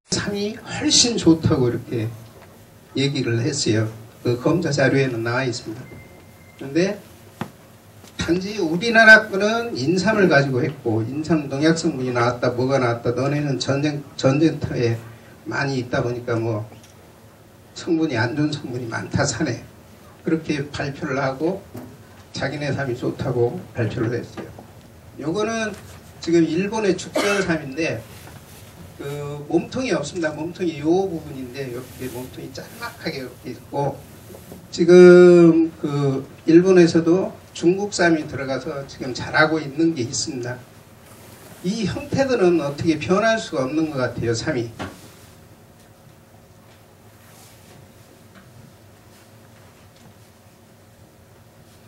3이 훨씬 좋다고 이렇게 얘기를 했어요. 그 검사 자료에는 나와 있습니다. 그런데 단지 우리나라 거는 인삼을 가지고 했고, 인삼 농약 성분이 나왔다 뭐가 나왔다, 너네는 전쟁터에 많이 있다 보니까 뭐 성분이 안 좋은 성분이 많다 사네, 그렇게 발표를 하고 자기네 삼이 좋다고 발표를 했어요. 요거는 지금 일본의 죽전삼인데 그 몸통이 없습니다. 몸통이 요 부분인데 이렇게 몸통이 짤막하게 이렇게 있고, 지금 그 일본에서도 중국삼이 들어가서 지금 자라고 있는 게 있습니다. 이 형태들은 어떻게 변할 수가 없는 것 같아요. 삼이.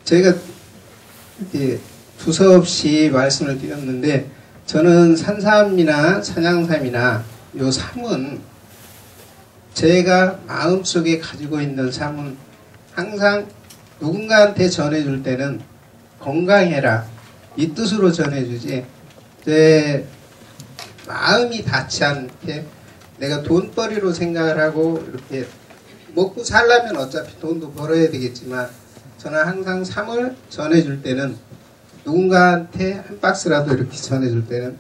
제가 이렇게 두서없이 말씀을 드렸는데, 저는 산삼이나 산양삼이나 요 삼은 제가 마음속에 가지고 있는 삼은 항상 누군가한테 전해줄 때는 건강해라 이 뜻으로 전해주지, 제 마음이 닿지 않게 내가 돈벌이로 생각을 하고, 이렇게 먹고 살려면 어차피 돈도 벌어야 되겠지만 저는 항상 삼을 전해줄 때는, 누군가한테 한 박스라도 이렇게 전해줄 때는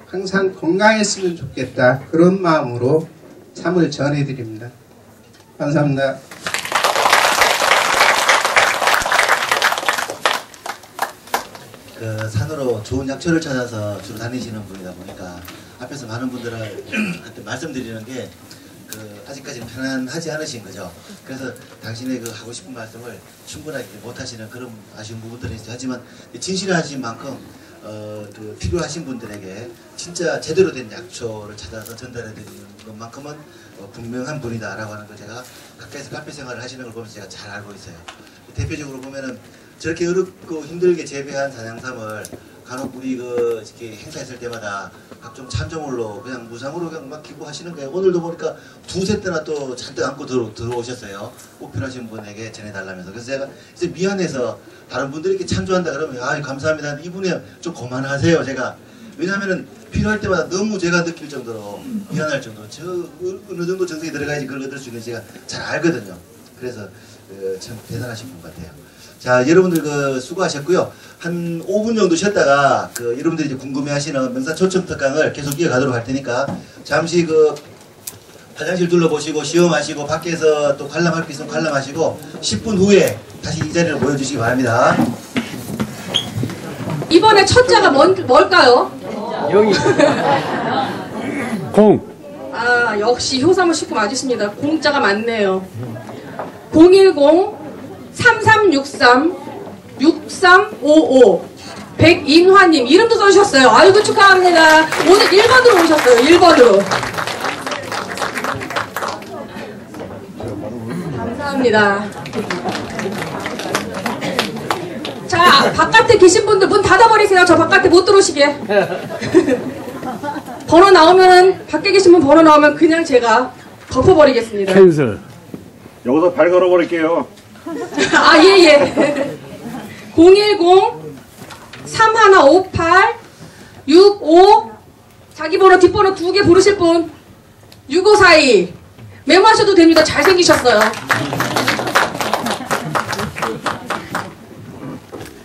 항상 건강했으면 좋겠다, 그런 마음으로 삼을 전해드립니다. 감사합니다. 그 산으로 좋은 약초를 찾아서 주로 다니시는 분이다 보니까 앞에서 많은 분들한테 말씀드리는 게 아직까지는 편안하지 않으신 거죠. 그래서 당신의 그 하고 싶은 말씀을 충분하게 못하시는 그런 아쉬운 부분들이 있어요. 하지만 진실하신 만큼 그 필요하신 분들에게 진짜 제대로 된 약초를 찾아서 전달해 드리는 것만큼은 분명한 분이다라고 하는 걸 제가 가까이서 카페 생활을 하시는 걸 보면서 제가 잘 알고 있어요. 대표적으로 보면은 저렇게 어렵고 힘들게 재배한 산양삼을 간혹 우리 이렇게 행사했을 때마다 각종 참조물로 그냥 무상으로 그냥 막 기부하시는 거예요. 오늘도 보니까 두세 때나 또 잔뜩 안고 들어오셨어요. 꼭 필요하신 분에게 전해달라면서. 그래서 제가 이제 미안해서 다른 분들이 이렇게 참조한다 그러면 감사합니다. 이분이 좀 그만하세요. 제가 왜냐하면은 필요할 때마다 너무 제가 느낄 정도로 미안할 정도로 저 어느 정도 정성이 들어가야지 그걸 얻을 수 있는지 제가 잘 알거든요. 그래서 참 대단하신 분 같아요. 자, 여러분들 수고하셨고요. 한 5분 정도 쉬었다가 여러분들이 이제 궁금해하시는 명산 초청 특강을 계속 이어가도록 할 테니까 잠시 화장실 둘러보시고 시험하시고 밖에서 또 관람할 게 있으면 관람하시고 10분 후에 다시 이 자리를 모여주시기 바랍니다. 이번에 첫자가 뭘까요? 영이. 공. 아, 역시 효삼을 싣고 맞으십니다. 공자가 많네요. 010-3363-6355 백인화님 이름도 써주셨어요. 아이고 축하합니다. 오늘 1번으로 오셨어요. 1번으로. 감사합니다. 자, 바깥에 계신 분들 문 닫아버리세요. 저 바깥에 못 들어오시게. 번호 나오면, 밖에 계신 분 번호 나오면 그냥 제가 덮어버리겠습니다. 캔슬. 여기서 발 걸어버릴게요. 아, 예. 010-3158-65 자기 번호 뒷번호 2개 부르실 분 6542 메모하셔도 됩니다. 잘생기셨어요.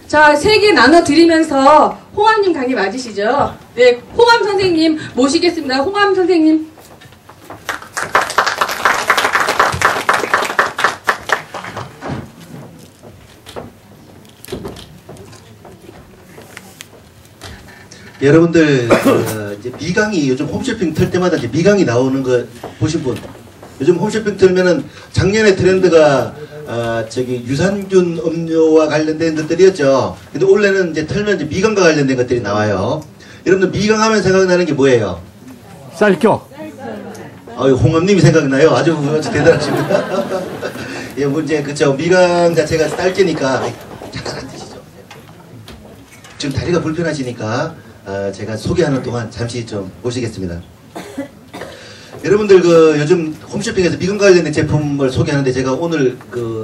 자, 3개 나눠드리면서 홍암님 강의 맞으시죠? 네, 홍암 선생님 모시겠습니다. 홍암 선생님. 여러분들 이제 미강이 요즘 홈쇼핑 틀 때마다 이제 미강이 나오는 거 보신 분, 요즘 홈쇼핑 틀면은 작년에 트렌드가 유산균 음료와 관련된 것들이었죠. 근데 올해는 이제 틀면 이제 미강과 관련된 것들이 나와요. 여러분들 미강하면 생각나는 게 뭐예요? 쌀겨. 홍엄님이 생각나요. 아주 대단하십니다. 예, 문제 그쵸. 미강 자체가 쌀겨니까 잠깐 드시죠. 지금 다리가 불편하시니까 제가 소개하는 동안 잠시 좀 보시겠습니다. 여러분들 요즘 홈쇼핑에서 미금 관련된 제품을 소개하는데 제가 오늘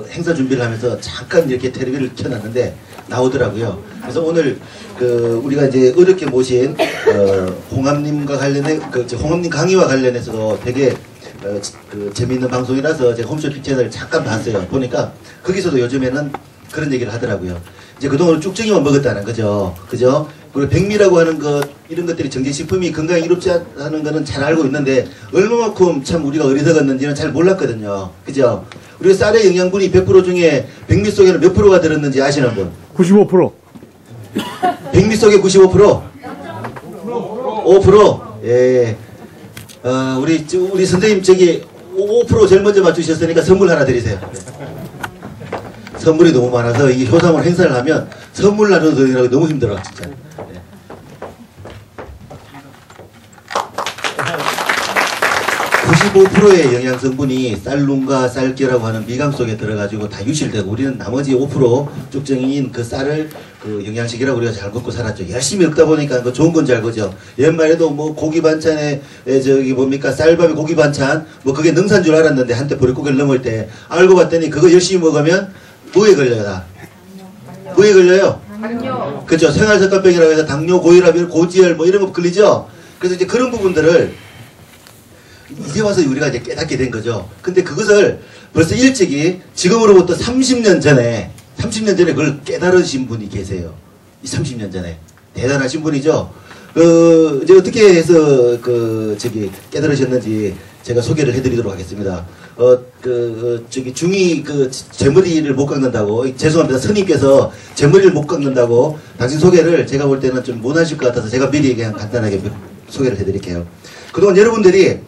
행사 준비를 하면서 잠깐 이렇게 텔레비를 켜놨는데 나오더라고요. 그래서 오늘 우리가 이제 어렵게 모신 홍암님과 관련해 홍암님 강의와 관련해서도 되게 재미있는 방송이라서 제가 홈쇼핑 채널을 잠깐 봤어요. 보니까 거기서도 요즘에는 그런 얘기를 하더라고요. 이제 그동안 쭉정이만 먹었다는 거죠. 그죠? 그리고 백미라고 하는 것, 이런 것들이 정제식품이 건강에 이롭지 않다는 거는 잘 알고 있는데, 얼마만큼 참 우리가 어리석었는지는 잘 몰랐거든요. 그죠? 우리가 쌀의 영양분이 100% 중에 백미 속에는 몇 프로가 들었는지 아시는 분? 95%. 백미 속에 95%? 5%? 예. 우리 선생님 저기 5% 제일 먼저 맞추셨으니까 선물 하나 드리세요. 선물이 너무 많아서 이 효상을 행사를 하면 선물 나누느라고 너무 힘들어 진짜. 네. 95%의 영양 성분이 쌀lun과 쌀겨라고 하는 미강 속에 들어가지고 다 유실되고, 우리는 나머지 5% 쭉정이인 그 쌀을 영양식이라고 우리가 잘 먹고 살았죠. 열심히 먹다 보니까 그 좋은 건지 알고죠. 옛말에도 뭐 고기 반찬에 저기 뭡니까 쌀밥에 고기 반찬 뭐 그게 능사인 줄 알았는데, 한때 보릿고개를 넘을 때 알고 봤더니 그거 열심히 먹으면 뭐에 걸려요? 뭐에 걸려요? 당뇨. 그렇죠. 생활습관병이라고 해서 당뇨, 고혈압, 고지혈 뭐 이런 거 걸리죠. 그래서 이제 그런 부분들을 이제 와서 우리가 이제 깨닫게 된 거죠. 근데 그것을 벌써 일찍이 지금으로부터 30년 전에 그걸 깨달으신 분이 계세요. 이 30년 전에. 대단하신 분이죠. 이제 어떻게 해서 깨달으셨는지 제가 소개를 해드리도록 하겠습니다. 중이 제 머리를 못 깎는다고, 죄송합니다. 스님께서 제 머리를 못 깎는다고 당신 소개를 제가 볼 때는 좀 못하실 것 같아서 제가 미리 그냥 간단하게 소개를 해드릴게요. 그동안 여러분들이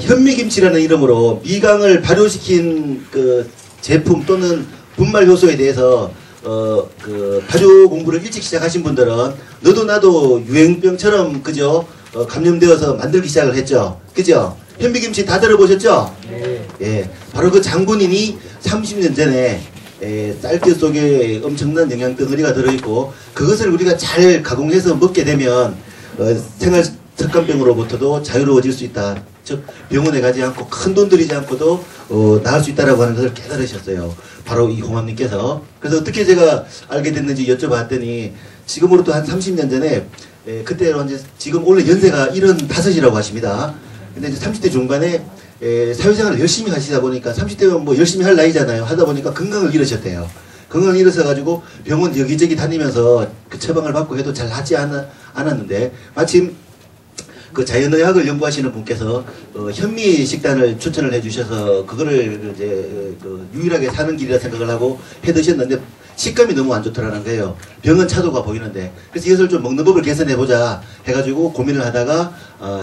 현미김치라는 이름으로 미강을 발효시킨 그 제품 또는 분말 효소에 대해서 발효 공부를 일찍 시작하신 분들은 너도 나도 유행병처럼 그죠? 감염되어서 만들기 시작을 했죠. 그죠? 현미김치 다 들어보셨죠? 네. 예, 바로 그 장본인이 30년 전에 쌀뜨 속에 엄청난 영양 덩어리가 들어있고, 그것을 우리가 잘 가공해서 먹게 되면 생활 습관병으로부터도 자유로워질 수 있다. 즉 병원에 가지 않고 큰 돈 들이지 않고도 나을 수 있다라고 하는 것을 깨달으셨어요. 바로 이 홍암님께서. 그래서 어떻게 제가 알게 됐는지 여쭤봤더니, 지금으로부터 한 30년 전에 그때로 이제 지금 원래 연세가 75이라고 하십니다. 근데 이제 30대 중반에 사회생활을 열심히 하시다 보니까, 30대면 뭐 열심히 할 나이잖아요. 하다 보니까 건강을 잃으셨대요. 건강을 잃으셔가지고 병원 여기저기 다니면서 그 처방을 받고 해도 잘 낫지 않았는데, 마침 그 자연의학을 연구하시는 분께서 현미 식단을 추천을 해주셔서 그거를 이제 유일하게 사는 길이라 생각을 하고 해 드셨는데 식감이 너무 안 좋더라는 거예요. 병은 차도가 보이는데. 그래서 이것을 좀 먹는 법을 개선해보자 해가지고 고민을 하다가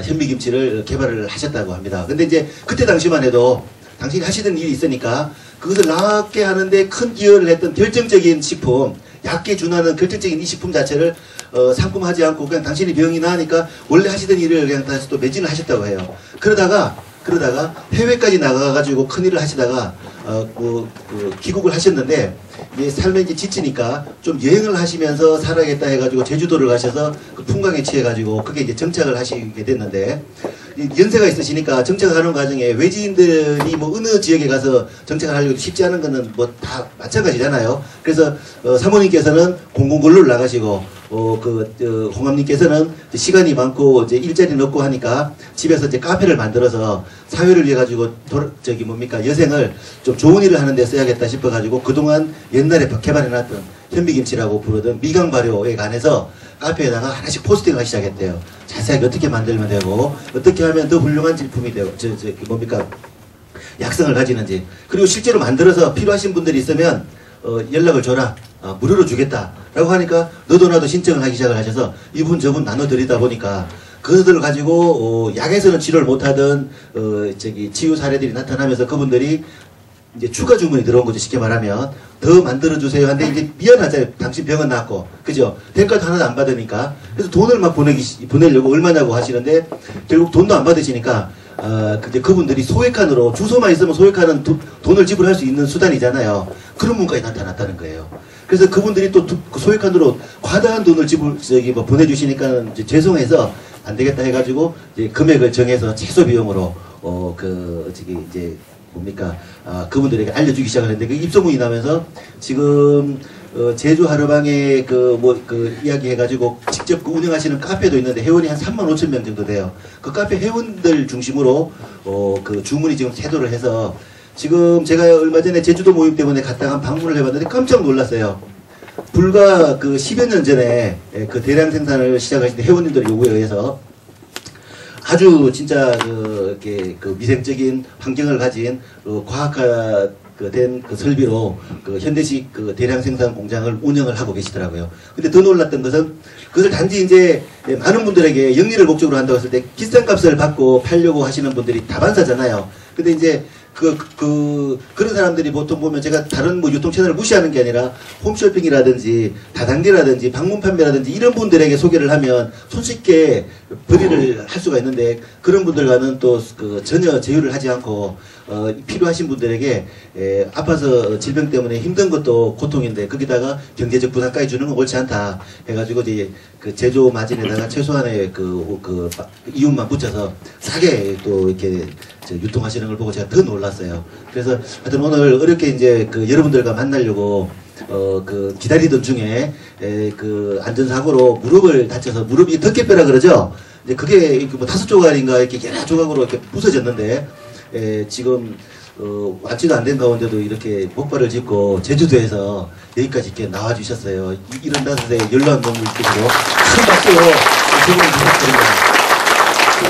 현미김치를 개발을 하셨다고 합니다. 근데 이제 그때 당시만 해도 당신이 하시던 일이 있으니까 그것을 낫게 하는데 큰 기여를 했던 결정적인 식품, 약게 준하는 결정적인 이 식품 자체를 상품하지 않고 그냥 당신이 병이 나으니까 원래 하시던 일을 그냥 다시 또 매진을 하셨다고 해요. 그러다가 해외까지 나가가지고 큰일을 하시다가 귀국을 하셨는데, 이제 삶에 이제 지치니까 좀 여행을 하시면서 살아야겠다 해가지고 제주도를 가셔서 그 풍광에 취해가지고 그게 이제 정착을 하시게 됐는데, 연세가 있으시니까 정착하는 과정에 외지인들이 뭐 어느 지역에 가서 정착을 하려고 쉽지 않은 거는 뭐 다 마찬가지잖아요. 그래서 사모님께서는 공공근로를 나가시고 홍암님께서는 시간이 많고 이제 일자리는 없고 하니까 집에서 이제 카페를 만들어서 사회를 위해 가지고 여생을 좀 좋은 일을 하는 데 써야겠다 싶어 가지고 그동안 옛날에 개발해놨던 현미김치라고 부르던 미강 발효에 관해서 카페에다가 하나씩 포스팅을 하기 시작했대요. 자세하게 어떻게 만들면 되고 어떻게 하면 더 훌륭한 제품이 되고 약성을 가지는지, 그리고 실제로 만들어서 필요하신 분들이 있으면 연락을 줘라, 무료로 주겠다 라고 하니까 너도 나도 신청을 하기 시작을 하셔서 이분 저분 나눠드리다 보니까 그것들을 가지고 약에서는 치료를 못하던 치유 사례들이 나타나면서 그분들이 이제 추가 주문이 들어온 거죠. 쉽게 말하면 더 만들어주세요 한데, 이제 미안하잖아요. 당신 병은 낫고 그죠? 대가도 하나도 안 받으니까. 그래서 돈을 막 보내려고 얼마냐고 하시는데 결국 돈도 안 받으시니까 그분들이 소액칸으로, 주소만 있으면 소액칸은 돈을 지불할 수 있는 수단이잖아요. 그런 문까지 나타났다는 거예요. 그래서 그분들이 또 소액칸으로 과다한 돈을 보내주시니까 이제 죄송해서 안 되겠다 해가지고 이제 금액을 정해서 최소 비용으로 그분들에게 알려주기 시작을 했는데, 그 입소문이 나면서 지금 제주 하루방에 이야기 해가지고 직접 운영하시는 카페도 있는데 회원이 한 35,000명 정도 돼요. 그 카페 회원들 중심으로 주문이 지금 세도를 해서 지금 제가 얼마 전에 제주도 모임 때문에 갔다가 방문을 해봤는데 깜짝 놀랐어요. 불과 10여 년 전에 그 대량 생산을 시작하신 회원님들의 요구에 의해서 아주 진짜 미생적인 환경을 가진 과학화된 설비로 현대식 대량 생산 공장을 운영을 하고 계시더라고요. 근데 더 놀랐던 것은 그것을 단지 이제 많은 분들에게 영리를 목적으로 한다고 했을 때 비싼 값을 받고 팔려고 하시는 분들이 다반사잖아요. 근데 이제 그런 사람들이 보통 보면 제가 다른 유통 채널을 무시하는 게 아니라 홈쇼핑이라든지 다단계라든지 방문 판매라든지 이런 분들에게 소개를 하면 손쉽게 벌이를 할 수가 있는데 그런 분들과는 또 전혀 제휴를 하지 않고 필요하신 분들에게 아파서 질병 때문에 힘든 것도 고통인데 거기다가 경제적 부담까지 주는 건 옳지 않다 해가지고 이제 제조 마진에다가 최소한의 이윤만 붙여서 싸게 또 이렇게 유통하시는 걸 보고 제가 더 놀랐어요. 그래서 하여튼 오늘 어렵게 이제 여러분들과 만나려고 기다리던 중에 안전사고로 무릎을 다쳐서 무릎이 덮개뼈라 그러죠. 이제 그게 뭐 5조각인가 이렇게 여러 조각으로 이렇게 부서졌는데 지금 완치도 안 된 가운데도 이렇게 목발을 짚고 제주도에서 여기까지 이렇게 나와주셨어요. 75세 연로한 분을 계시고 큰 박수로 저분을 부탁드립니다.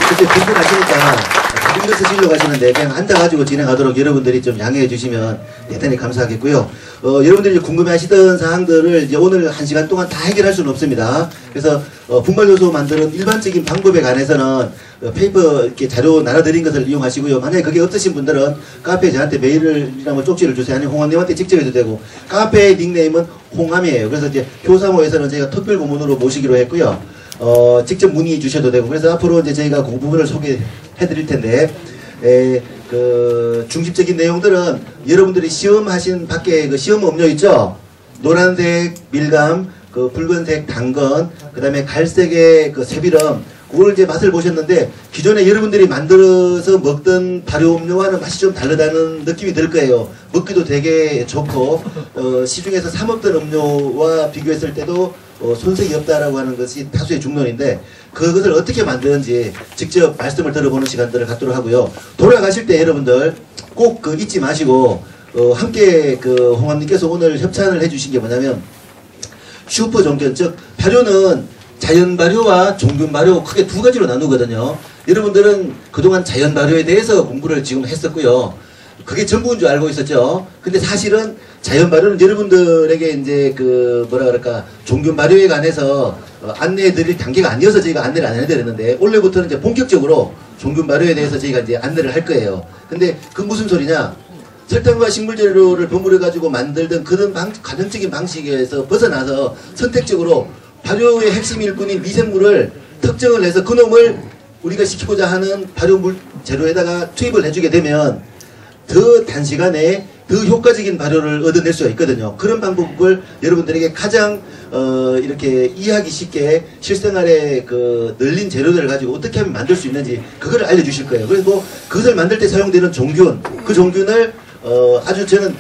그때 불편하시니까 다른 거 쓰시려고 하시는데 그냥 앉아가지고 진행하도록 여러분들이 좀 양해해 주시면 대단히 감사하겠고요. 여러분들이 궁금해하시던 사항들을 이제 오늘 1시간 동안 다 해결할 수는 없습니다. 그래서 분발요소 만드는 일반적인 방법에 관해서는 페이퍼 이렇게 자료 나눠드린 것을 이용하시고요. 만약에 그게 없으신 분들은 카페에 저한테 메일이나 뭐 쪽지를 주세요. 아니면 홍암님한테 직접 해도 되고 카페 닉네임은 홍암이에요. 그래서 이제 효사모에서는 저희가 특별 고문으로 모시기로 했고요. 직접 문의 주셔도 되고 그래서 앞으로 이제 저희가 그 부분을 소개해 드릴 텐데 중심적인 내용들은 여러분들이 시험하신 밖에 시험 음료 있죠? 노란색 밀감, 붉은색 당근, 그 다음에 갈색의 새비름 그걸 이제 맛을 보셨는데 기존에 여러분들이 만들어서 먹던 발효음료와는 맛이 좀 다르다는 느낌이 들 거예요. 먹기도 되게 좋고 시중에서 사 먹던 음료와 비교했을 때도 손색이 없다라고 하는 것이 다수의 중론인데 그것을 어떻게 만드는지 직접 말씀을 들어보는 시간들을 갖도록 하고요. 돌아가실 때 여러분들 꼭 잊지 마시고 함께 홍암님께서 오늘 협찬을 해주신 게 뭐냐면 슈퍼 종견 즉 발효는 자연 발효와 종균 발효 크게 두 가지로 나누거든요. 여러분들은 그동안 자연 발효에 대해서 공부를 지금 했었고요. 그게 전부인 줄 알고 있었죠. 근데 사실은 자연 발효는 여러분들에게 이제 종균 발효에 관해서 안내해 드릴 단계가 아니어서 저희가 안내를 안 해드렸는데 원래부터는 이제 본격적으로 종균 발효에 대해서 저희가 이제 안내를 할 거예요. 근데 그 무슨 소리냐? 설탕과 식물재료를 버무려 가지고 만들던 그런 가정적인 방식에서 벗어나서 선택적으로 발효의 핵심일 뿐인 미생물을 특정을 해서 그놈을 우리가 시키고자 하는 발효물 재료에다가 투입을 해주게 되면 더 단시간에 더 효과적인 발효를 얻어낼 수가 있거든요. 그런 방법을 여러분들에게 가장 이렇게 이해하기 쉽게 실생활에 널린 재료들을 가지고 어떻게 하면 만들 수 있는지 그걸 알려주실 거예요. 그리고 그것을 만들 때 사용되는 종균, 그 종균을 아주 저는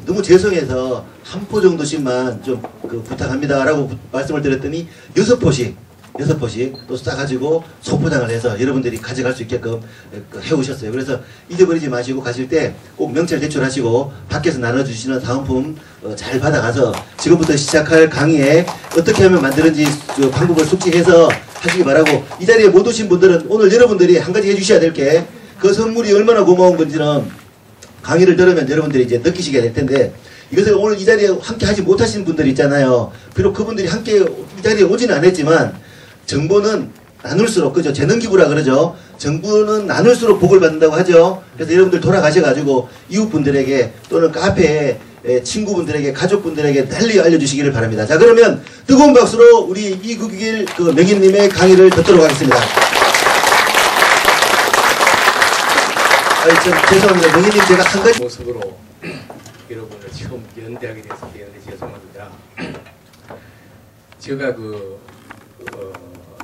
너무 죄송해서 한 포 정도씩만 좀 부탁합니다 라고 말씀을 드렸더니 6포씩 또 싸가지고 소포장을 해서 여러분들이 가져갈 수 있게끔 해오셨어요. 그래서 잊어버리지 마시고 가실 때 꼭 명찰 제출하시고 밖에서 나눠주시는 사은품 잘 받아가서 지금부터 시작할 강의에 어떻게 하면 만드는지 방법을 숙지해서 하시기 바라고 이 자리에 못 오신 분들은 오늘 여러분들이 한 가지 해주셔야 될 게 그 선물이 얼마나 고마운 건지는 강의를 들으면 여러분들이 이제 느끼시게 될 텐데 이것을 오늘 이 자리에 함께 하지 못하신 분들이 있잖아요. 비록 그분들이 함께 이 자리에 오지는 않았지만 정보는 나눌수록 그죠? 재능기부라 그러죠. 정보는 나눌수록 복을 받는다고 하죠. 그래서 여러분들 돌아가셔가지고 이웃분들에게 또는 카페에 친구분들에게 가족분들에게 널리 알려주시기를 바랍니다. 자 그러면 뜨거운 박수로 우리 이국일 명인님의 강의를 듣도록 하겠습니다. 죄송합니다. 명인님 제가 한 가지 모습으로 여러분을 처음 연대하게 돼서 미안해 죄송합니다. 제가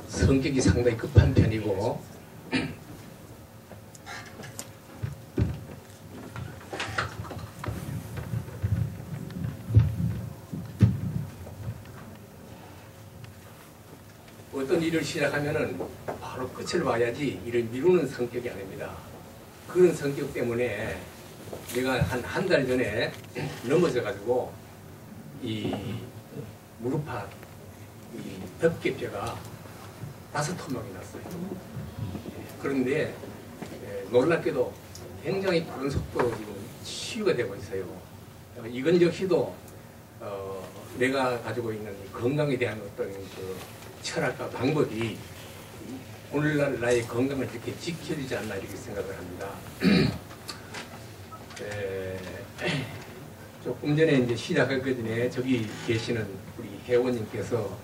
성격이 상당히 급한 편이고 어떤 일을 시작하면은 바로 끝을 봐야지 일을 미루는 성격이 아닙니다. 그런 성격 때문에 내가 한 달 전에 넘어져가지고 이 무릎팍 이 덮개뼈가 5토막이 났어요. 그런데 놀랍게도 굉장히 빠른 속도로 지금 치유가 되고 있어요. 이건 역시도 내가 가지고 있는 이 건강에 대한 어떤 그 철학과 방법이 오늘날 나의 건강을 이렇게 지켜주지 않나 이렇게 생각을 합니다. 조금 전에 이제 시작하기 전에 저기 계시는 우리 회원님께서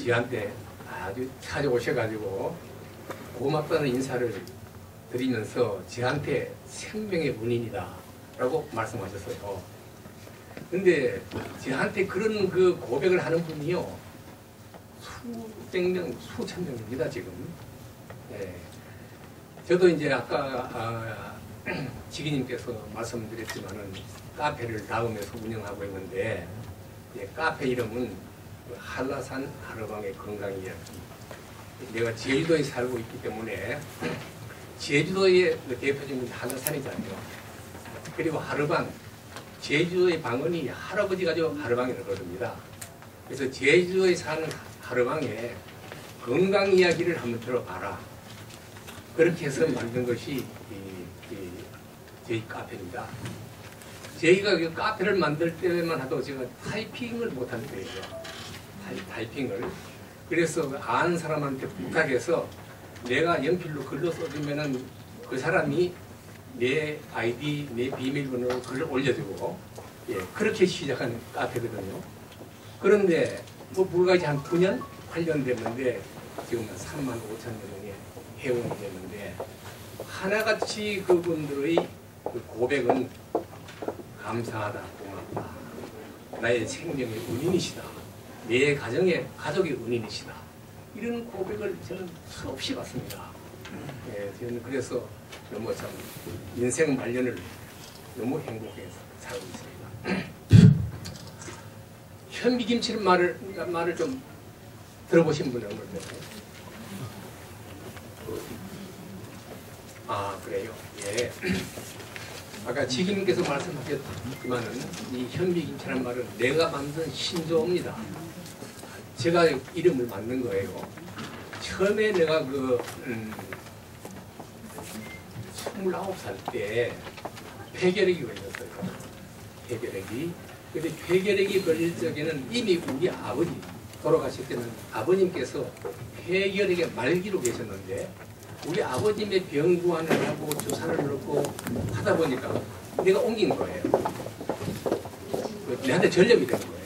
저한테 아주 찾아오셔가지고 고맙다는 인사를 드리면서 저한테 생명의 은인이다 라고 말씀하셨어요. 근데 저한테 그런 그 고백을 하는 분이요 수백 명, 수천 명입니다 지금. 예. 저도 이제 아까 지기님께서 말씀드렸지만은 카페를 다음에서 운영하고 있는데 카페 이름은 한라산 하르방의 건강 이야기. 내가 제주도에 살고 있기 때문에 제주도의 대표적인 한라산이잖아요. 그리고 하르방, 제주도의 방언이 할아버지가 저 하르방이라고 그럽니다. 그래서 제주도에 사는 하르방에 건강 이야기를 한번 들어봐라. 그렇게 해서 만든 것이 저희 카페입니다. 저희가 그 카페를 만들 때만 하도 제가 타이핑을 못하는 거예요. 타이핑을. 그래서 아는 사람한테 부탁해서 내가 연필로 글로 써주면은 그 사람이 내 아이디, 내 비밀번호로 글을 올려주고, 예, 그렇게 시작한 카페거든요. 그런데 뭐 불과히 한 9년, 8년 됐는데 지금 35,000명의 회원이 됐는데 하나같이 그분들의 그 고백은 감사하다, 고맙다, 나의 생명의 은인이시다, 내 가족의 은인이시다, 이런 고백을 저는 수없이 받습니다. 예, 저는 그래서 너무 참 인생 말년을 너무 행복해서 살고 있습니다. 현미김치는 말을 좀 들어보신 분은 없는데. 아, 그래요? 예. 아까 지기님께서 말씀하셨지만은 이 현미김치라는 말은 내가 만든 신조어입니다. 제가 이름을 만든 거예요. 처음에 내가 29살 때 폐결핵이 걸렸어요. 폐결핵이. 근데 폐결핵이 걸릴 적에는 이미 우리 아버지 돌아가실 때는 아버님께서 폐결핵의 말기로 계셨는데 우리 아버님의 병구안을 하고 주사를 넣고 하다 보니까 내가 옮긴 거예요. 내한테 전염이 된 거예요.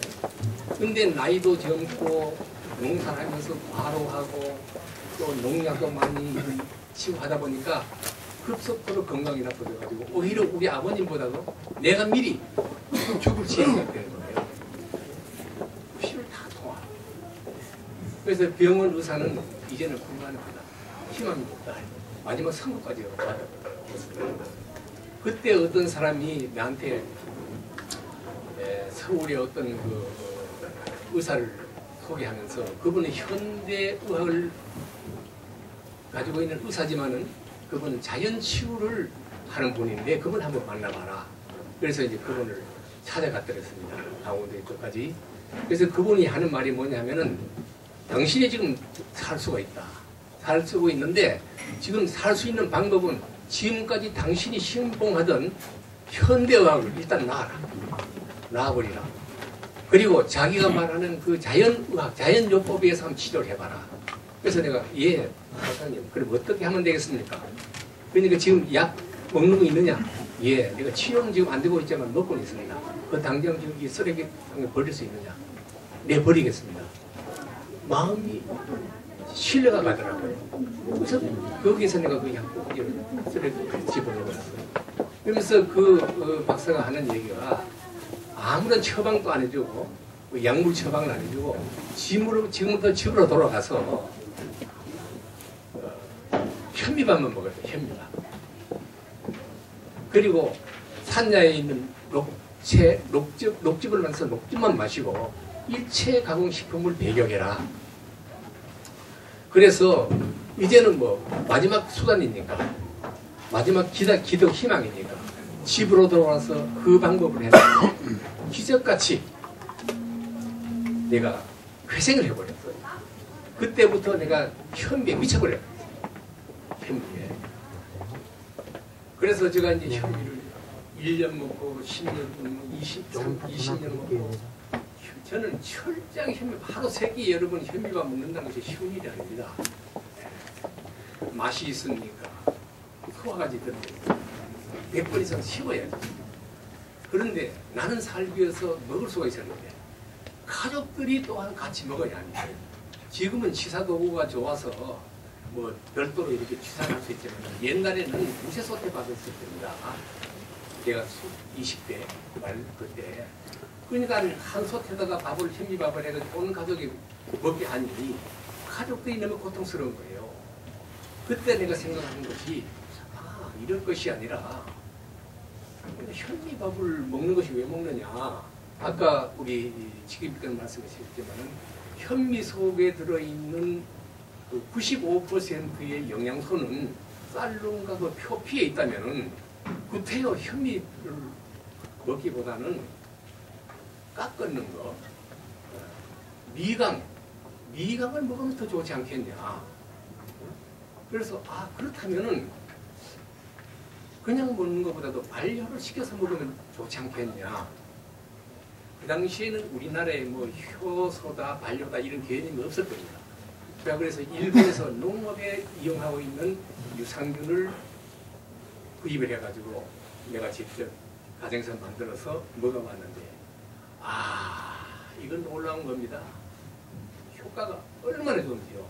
근데 나이도 젊고 농사를 하면서 과로하고 또 농약도 많이 치고 하다 보니까 급속도로 건강이 나빠져가지고 오히려 우리 아버님보다도 내가 미리 죽을 지경이 되는 거예요. 피를 다 토하. 그래서 병원 의사는 이제는 불가능하다, 희망이 없다, 마지막 선고까지 받았습니다. 그때 어떤 사람이 나한테 서울의 어떤 그 의사를 소개하면서 그분은 현대의학을 가지고 있는 의사지만은 그분은 자연치유를 하는 분인데 그분 한번 만나봐라. 그래서 이제 그분을 찾아갔더랬습니다. 강원도 쪽까지. 그래서 그분이 하는 말이 뭐냐면은 당신이 지금 살 수가 있다. 살 수고 있는데 지금 살 수 있는 방법은 지금까지 당신이 신봉하던 현대의학을 일단 놔버리라. 그리고 자기가 말하는 그 자연의학, 자연요법에 의해서 한번 치료를 해봐라. 그래서 내가 예, 박사님, 그럼 어떻게 하면 되겠습니까? 그러니까 지금 약 먹는 거 있느냐? 예, 내가 치료는 지금 안 되고 있지만 먹고는 있습니다. 그 당장 저기 쓰레기 버릴 수 있느냐? 네, 버리겠습니다. 마음이 신뢰가 가더라고요. 그래서 거기서 내가 그 약국을 쓰레기를 집어넣었어요. 그러면서 그 박사가 하는 얘기가 아무런 처방도 안 해주고 약물 처방을 안 해주고 지금부터 집으로 돌아가서 현미밥만 먹어요. 현미밥. 그리고 산야에 있는 녹즙을 만서 녹즙만 마시고 일체 가공식품을 배격해라. 그래서 이제는 뭐 마지막 수단이니까 마지막 기도 희망이니까 집으로 돌아와서 그 방법을 해서 기적같이 내가 회생을 해버렸어요. 그때부터 내가 현미에 미쳐버렸어요. 현미에. 그래서 제가 이제 현미를 1년 먹고 10년 먹고 20년 먹고 저는 철저하게 현미 하루 3끼 여러 번 현미밥 먹는다는 것이 쉬운 일이 아닙니다. 맛이 있으니까 소화까지 들어요. 100번 이상 씹어야죠. 그런데 나는 살기 위해서 먹을 수가 있었는데 가족들이 또한 같이 먹어야 합니다. 지금은 취사도구가 좋아서 뭐 별도로 이렇게 취사할 수 있지만 옛날에는 무쇠소태 받았을 때입니다. 내가 20대 말 그때 그러니까 한 솥에다가 밥을 현미밥을 해가지고 온 가족이 먹게 하니 가족들이 너무 고통스러운 거예요. 그때 내가 생각하는 것이 이럴 것이 아니라 현미밥을 먹는 것이 왜 먹느냐. 아까 우리 지금까지 말씀하셨지만 현미 속에 들어있는 95%의 영양소는 쌀lun과 그 표피에 있다면 구태여 현미를 먹기보다는 깎는 거 미강을 먹으면 더 좋지 않겠냐. 그래서 그렇다면은 그냥 먹는 것보다도 발효를 시켜서 먹으면 좋지 않겠냐. 그 당시에는 우리나라에 뭐 효소다 발효다 이런 개념이 없을 겁니다. 그래서 일본에서 농업에 이용하고 있는 유산균을 구입을 해가지고 내가 직접 가정에서 만들어서 먹어봤는데 이건 놀라운 겁니다. 효과가 얼마나 좋은지요.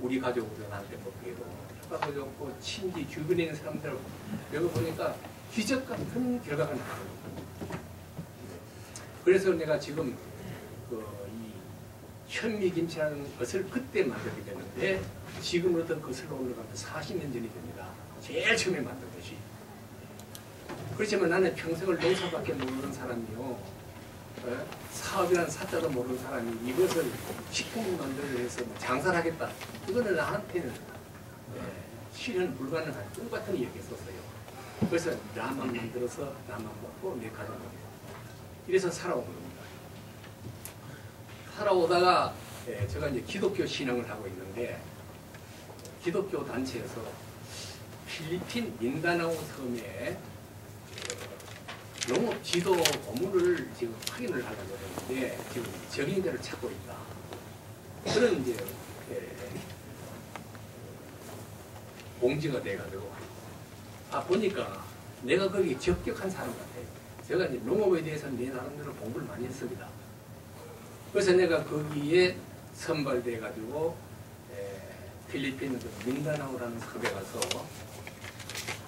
우리 가족들한테 먹기에도 효과가 좋고 친지 주변에 있는 사람들 먹어보니까 기적 같은 결과가 나와요. 그래서 내가 지금 이 현미김치라는 것을 그때 만들게 됐는데 지금으로부터 거슬러 올라가면 40년 전이 됩니다. 제일 처음에 만든 것이. 그렇지만 나는 평생을 농사밖에 모르는 사람이요. 사업이라는 사자도 모르는 사람이 이것을 식품을 만들기 위해서 장사를 하겠다. 이거는 나한테는 실현 불가능한 똑같은 얘기였었어요. 그래서 나만 만들어서 나만 먹고 내 가족 먹고 이래서 살아온 겁니다. 살아오다가 제가 이제 기독교 신앙을 하고 있는데 기독교 단체에서 필리핀 민다나오 섬에 농업 지도 고문을 지금 확인을 하려고 했는데 지금 적임자를 찾고 있다. 그런 이제 공지가 돼가지고 보니까 내가 거기 적격한 사람 같아요. 제가 이제 농업에 대해서는 내 나름대로 공부를 많이 했습니다. 그래서 내가 거기에 선발돼가지고 필리핀 민다나오라는 섬에 가서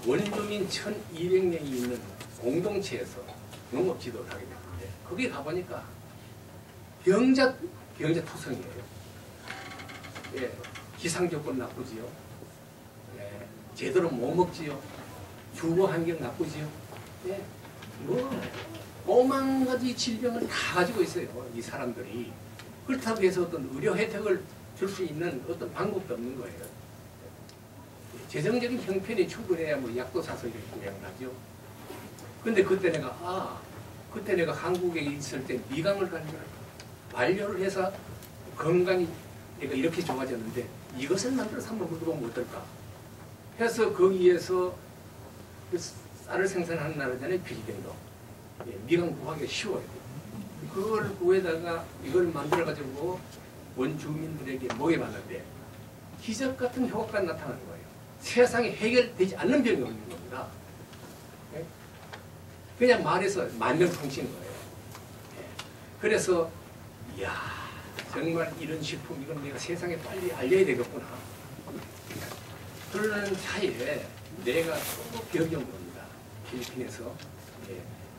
원주민 1200명이 있는 공동체에서 농업 지도를 하게 됐는데 거기 가보니까 병자 투성이에요. 기상 조건 나쁘지요. 제대로 못 먹지요. 주거 환경 나쁘지요. 뭐 5만 가지 질병을 다 가지고 있어요. 이 사람들이. 그렇다고 해서 어떤 의료 혜택을 줄 수 있는 어떤 방법도 없는 거예요. 재정적인 형편이 충분해야 뭐 약도 사서 이렇게 구매를 하죠. 근데 그때 내가 한국에 있을 때 미강을 가지고 반려를 해서 건강이 내가 이렇게 좋아졌는데 이것을 만들어서 한번 먹어보면 어떨까 해서 거기에서 쌀을 생산하는 나라잖아요. 필리핀도. 미강 구하기가 쉬워요. 그걸 구해다가 이걸 만들어가지고 원주민들에게 먹여봤는데 기적 같은 효과가 나타나는 거예요. 세상에 해결되지 않는 병이 오는 겁니다. 그냥 말해서 만병통치인 거예요. 그래서 이야 정말 이런 식품 이건 내가 세상에 빨리 알려야 되겠구나. 그러는 사이에 내가 또 벽이 온 겁니다. 필리핀에서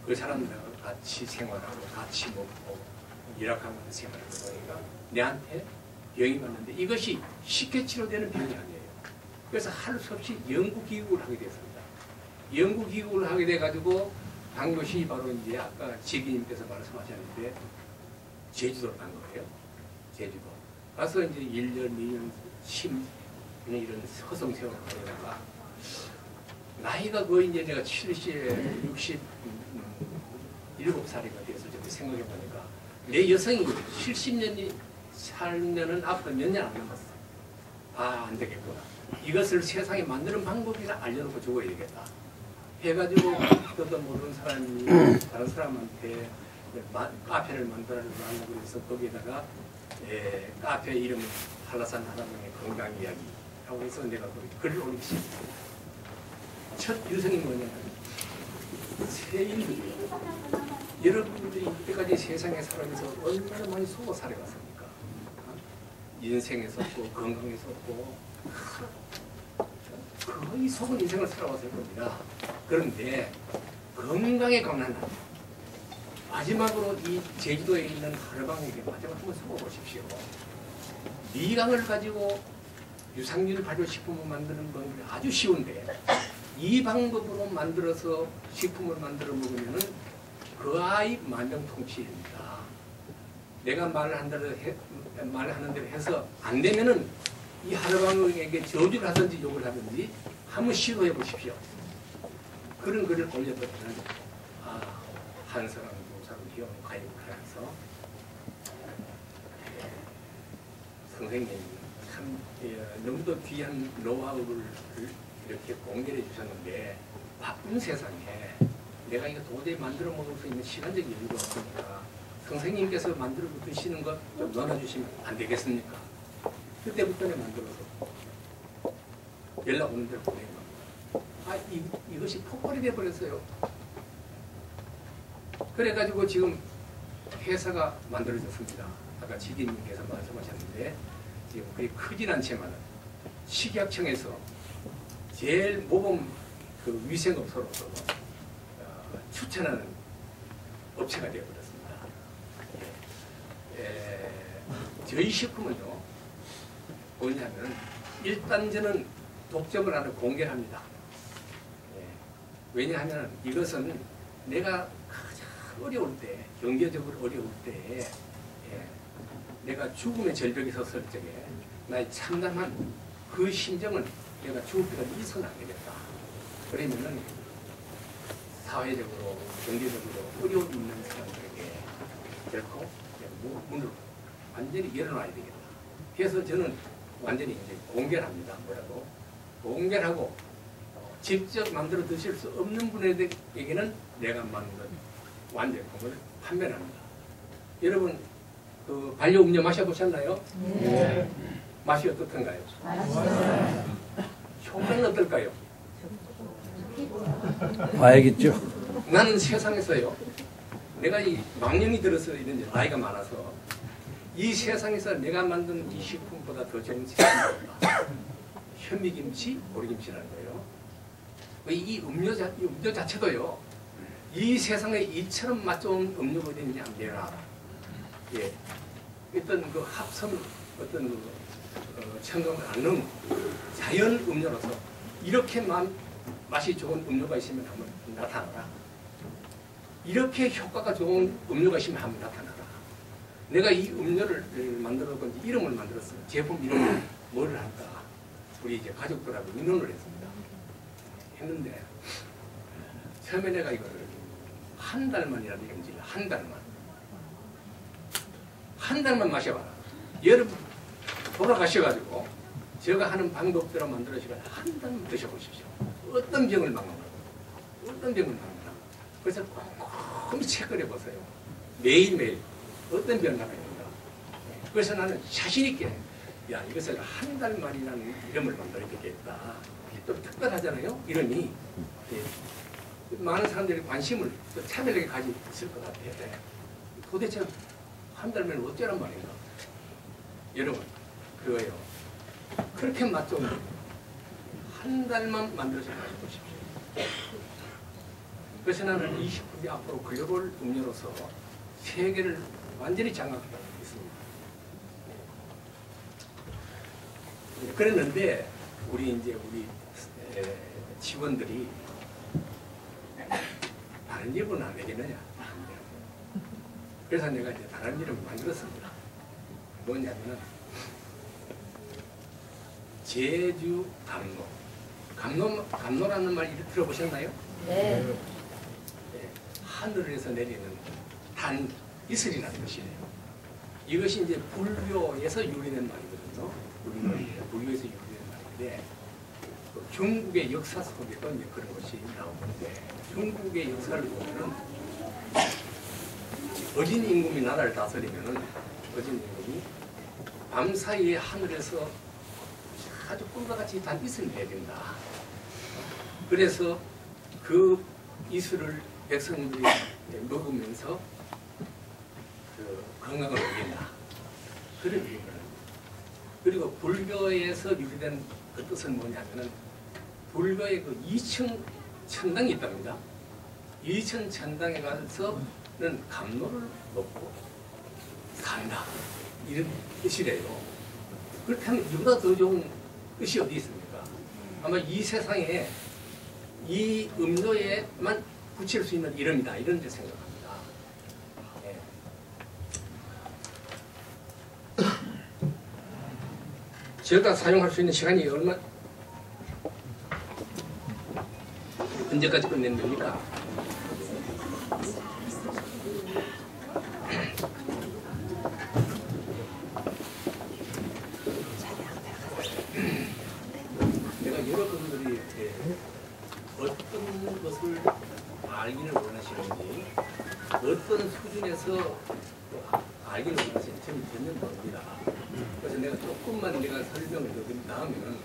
그 사람들하고 같이 생활하고 같이 먹고 일하면서 생활하고 보니까 내한테 병이 왔는데 이것이 쉽게 치료되는 병이 아니에요. 그래서 할 수 없이 연구기구를 하게 됐습니다. 연구기구를 하게 돼가지고 간 것이 바로 이제 아까 지기님께서 말씀하셨는데 제주도로 간 거예요. 제주도. 가서 이제 1년, 2년 이런 허송세월을 가져다가 나이가 거의 이제 내가 67살이가 돼서 저렇게 생각해 보니까 내 여성이 70년이 살면은 앞으로 몇 년 안 남았어. 아, 안 되겠구나. 이것을 세상에 만드는 방법이라 알려놓고 죽어야 되겠다. 해가지고 그것도 모르는 사람이 다른 사람한테 카페를 만들어달라고 그래서 거기에다가 카페 이름은 한라산 하나님의 건강 이야기 하고 해서 내가 거기 글을 올리기 시작했어요. 첫 유성이 뭐냐면 세인들이 여러분들이 이때까지 세상에 살아가면서 얼마나 많이 속아 살아갔습니까? 인생에 속고 건강에 속고 거의 속은 인생을 살아왔을 겁니다. 그런데 건강에 관한 마지막으로 이 제주도에 있는 하르방에게 마지막 한번 속아보십시오. 미강을 가지고 유산균 발효식품을 만드는 건 아주 쉬운데 이 방법으로 만들어서 식품을 만들어 먹으면 그 아이 만병통치입니다. 내가 말하는 대로 해서 안 되면은 이 하르방에게 저주를 하든지 욕을 하든지 한번 시도해 보십시오. 그런 글을 올려보면 한 사람, 두 사람 기억하고 하면서 선생님 참 너무도 귀한 노하우를 이렇게 공개해 주셨는데 바쁜 세상에 내가 이거 도저히 만들어 먹을 수 있는 시간적인 여유가 없으니까 선생님께서 만들어 드시는 것 좀 나눠주시면 안 되겠습니까? 그때부터는 만들어서 연락 오는 대로 보내는 겁니다. 이것이 폭발이 되어버렸어요. 그래가지고 지금 회사가 만들어졌습니다. 아까 지기님께서 말씀하셨는데 지금 그리 크진 않지만 식약청에서 제일 모범 그 위생업소로서 추천하는 업체가 되어버렸습니다. 저희 식품은요, 뭐냐면 일단 저는 독점을 하는 공개를 합니다. 왜냐하면 이것은 내가 가장 어려울 때, 경제적으로 어려울 때, 내가 죽음의 절벽에 섰을 적에 나의 참담한 그 심정은 내가 죽을 때가 있어는 안 되겠다. 그러면은 사회적으로, 경제적으로 어려움 있는 사람들에게 결코 문을 완전히 열어놔야 되겠다. 그래서 저는 완전히 이제 공개를 합니다. 뭐라고? 공개를 하고 직접 만들어 드실 수 없는 분에게는 내가 만든 완제품을 판매를 합니다. 여러분 그 반려 음료 마셔보셨나요? 네. 맛이 어떻던가요? 맛있어요. 효과는 어떨까요? 봐야겠죠. 나는 세상에서요, 내가 이 망령이 들어서 이런 나이가 많아서 이 세상에서 내가 만든 이 식품보다 더 좋은 식품이 없다. 현미김치, 보리김치라는 거예요. 이 음료 자체도요, 이 세상에 이처럼 맛 좋은 음료가 어디 있냐 안 되나. 예. 어떤 그 합성, 어떤 그 첨가물 안 넣은 자연 음료로서 이렇게 맛이 좋은 음료가 있으면 한번 나타나라. 이렇게 효과가 좋은 음료가 있으면 한번 나타나라. 내가 이 음료를 만들어 건지 이름을 만들었어요. 제품 이름을 뭐를 할까? 우리 이제 가족들하고 의논을 했습니다. 했는데 처음에 내가 이거를 한 달만이라도 연질, 한 달만 마셔봐라. 여러분 돌아가셔가지고 제가 하는 방법대로 만들어시고 한 달만 드셔보십시오. 어떤 병을 막는다고, 어떤 병을 막는다고. 그래서 꼼꼼히 체크를 해보세요. 매일매일 어떤 변화가 있는가. 그래서 나는 자신있게 야, 이것을 한 달 만이라는 이름을 만들어야 되겠다. 또 특별하잖아요, 이름이. 많은 사람들이 관심을 또 차별하게 가지고 있을 것 같아요. 도대체 한 달면 어쩌란 말인가. 여러분, 그거예요. 그렇게 맛 좋은 한 달만 만들어서 가져보십시오. 그래서 나는 이 식품이 앞으로 글로벌 음료로서 세계를 완전히 장악하고 있습니다. 그랬는데 우리 직원들이 다른 일은 안 되겠느냐. 그래서 내가 이제 다른 이름을 만들었습니다. 뭐냐면은 제주 감로. 감로라는 말 들어보셨나요? 네. 네, 하늘에서 내리는 단 이슬이라는 것이네요. 이것이 이제 불교에서 유래된 말이거든요. 불교에서 유래된 말인데 중국의 역사 속에도 이제 그런 것이 나오는데 중국의 역사를 보면은 어진 임금이 나라를 다스리면은 어진 임금이 밤사이에 하늘에서 아주 꿈과 같이 단 이슬을 내린다. 그래서 그 이슬을 백성들이 먹으면서 그 건강을 얻는다. 그런 의미입니다. 그리고 불교에서 유래된 그 뜻은 뭐냐면은 불교의 그 이층 천당이 있답니다. 이층 천당에 가서는 감로를 먹고 산다. 이런 뜻이래요. 그렇다면 이보다 더 좋은 뜻이 어디 있습니까? 아마 이 세상에 이 음도에만 붙일 수 있는 이름이다. 이런 데 생각합니다. 예. 제가 사용할 수 있는 시간이 언제까지 끝내는 겁니까? 내가 여러분들이 어떤 것을 알기를 원하시는지 어떤 수준에서 알기를 원하시는지 전혀 모릅니다. 그래서 내가 조금만 내가 설명을 드린 다음에는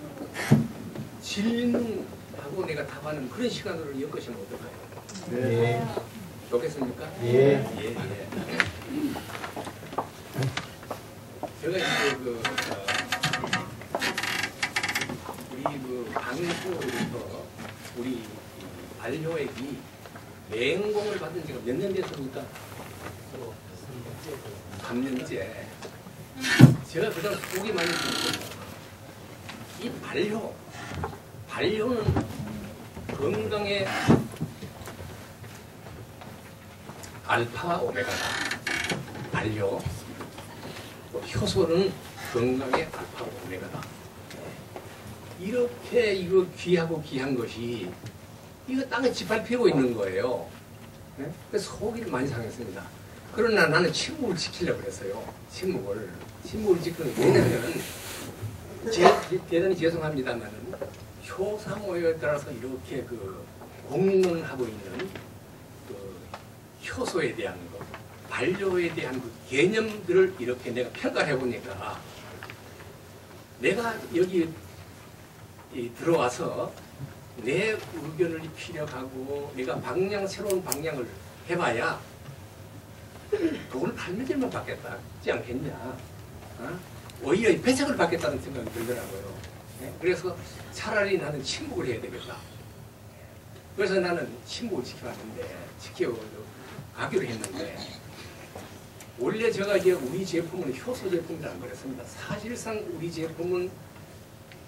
질문하고 내가 답하는 그런 시간으로 엮으시면 어떨까요? 네. 좋겠습니까? 예. 예. 제가 이제 우리 그 방송으로부터 우리 반려액이 맹공을 받은 지가 몇 년 됐습니까? 3년째. 제가 그동안 속이 많이 들었거든요. 이 반려는 건강에 알파 오메가다. 반려. 효소는 건강에 알파 오메가다. 이렇게 이거 귀하고 귀한 것이 이거 땅에 짓밟히고 있는 거예요. 네? 그래서 속이 많이 상했습니다. 그러나 나는 침묵을 지키려고 그랬어요. 침묵을 지키는 게 왜냐하면 대단히 죄송합니다만은 효사모에 따라서 이렇게 그 공론하고 있는 그 효소에 대한 것, 반려에 대한 그 개념들을 이렇게 내가 평가를 해보니까 내가 여기 들어와서 내 의견을 피력하고 내가 새로운 방향을 해봐야 돈을 8몇일만 받겠지 않겠냐. 어? 오히려 배척을 받겠다는 생각이 들더라고요. 네? 그래서 차라리 나는 침묵을 해야 되겠다. 그래서 나는 침묵을 지켜가기로 했는데 원래 제가 이제 우리 제품은 효소 제품이라는 그랬습니다. 사실상 우리 제품은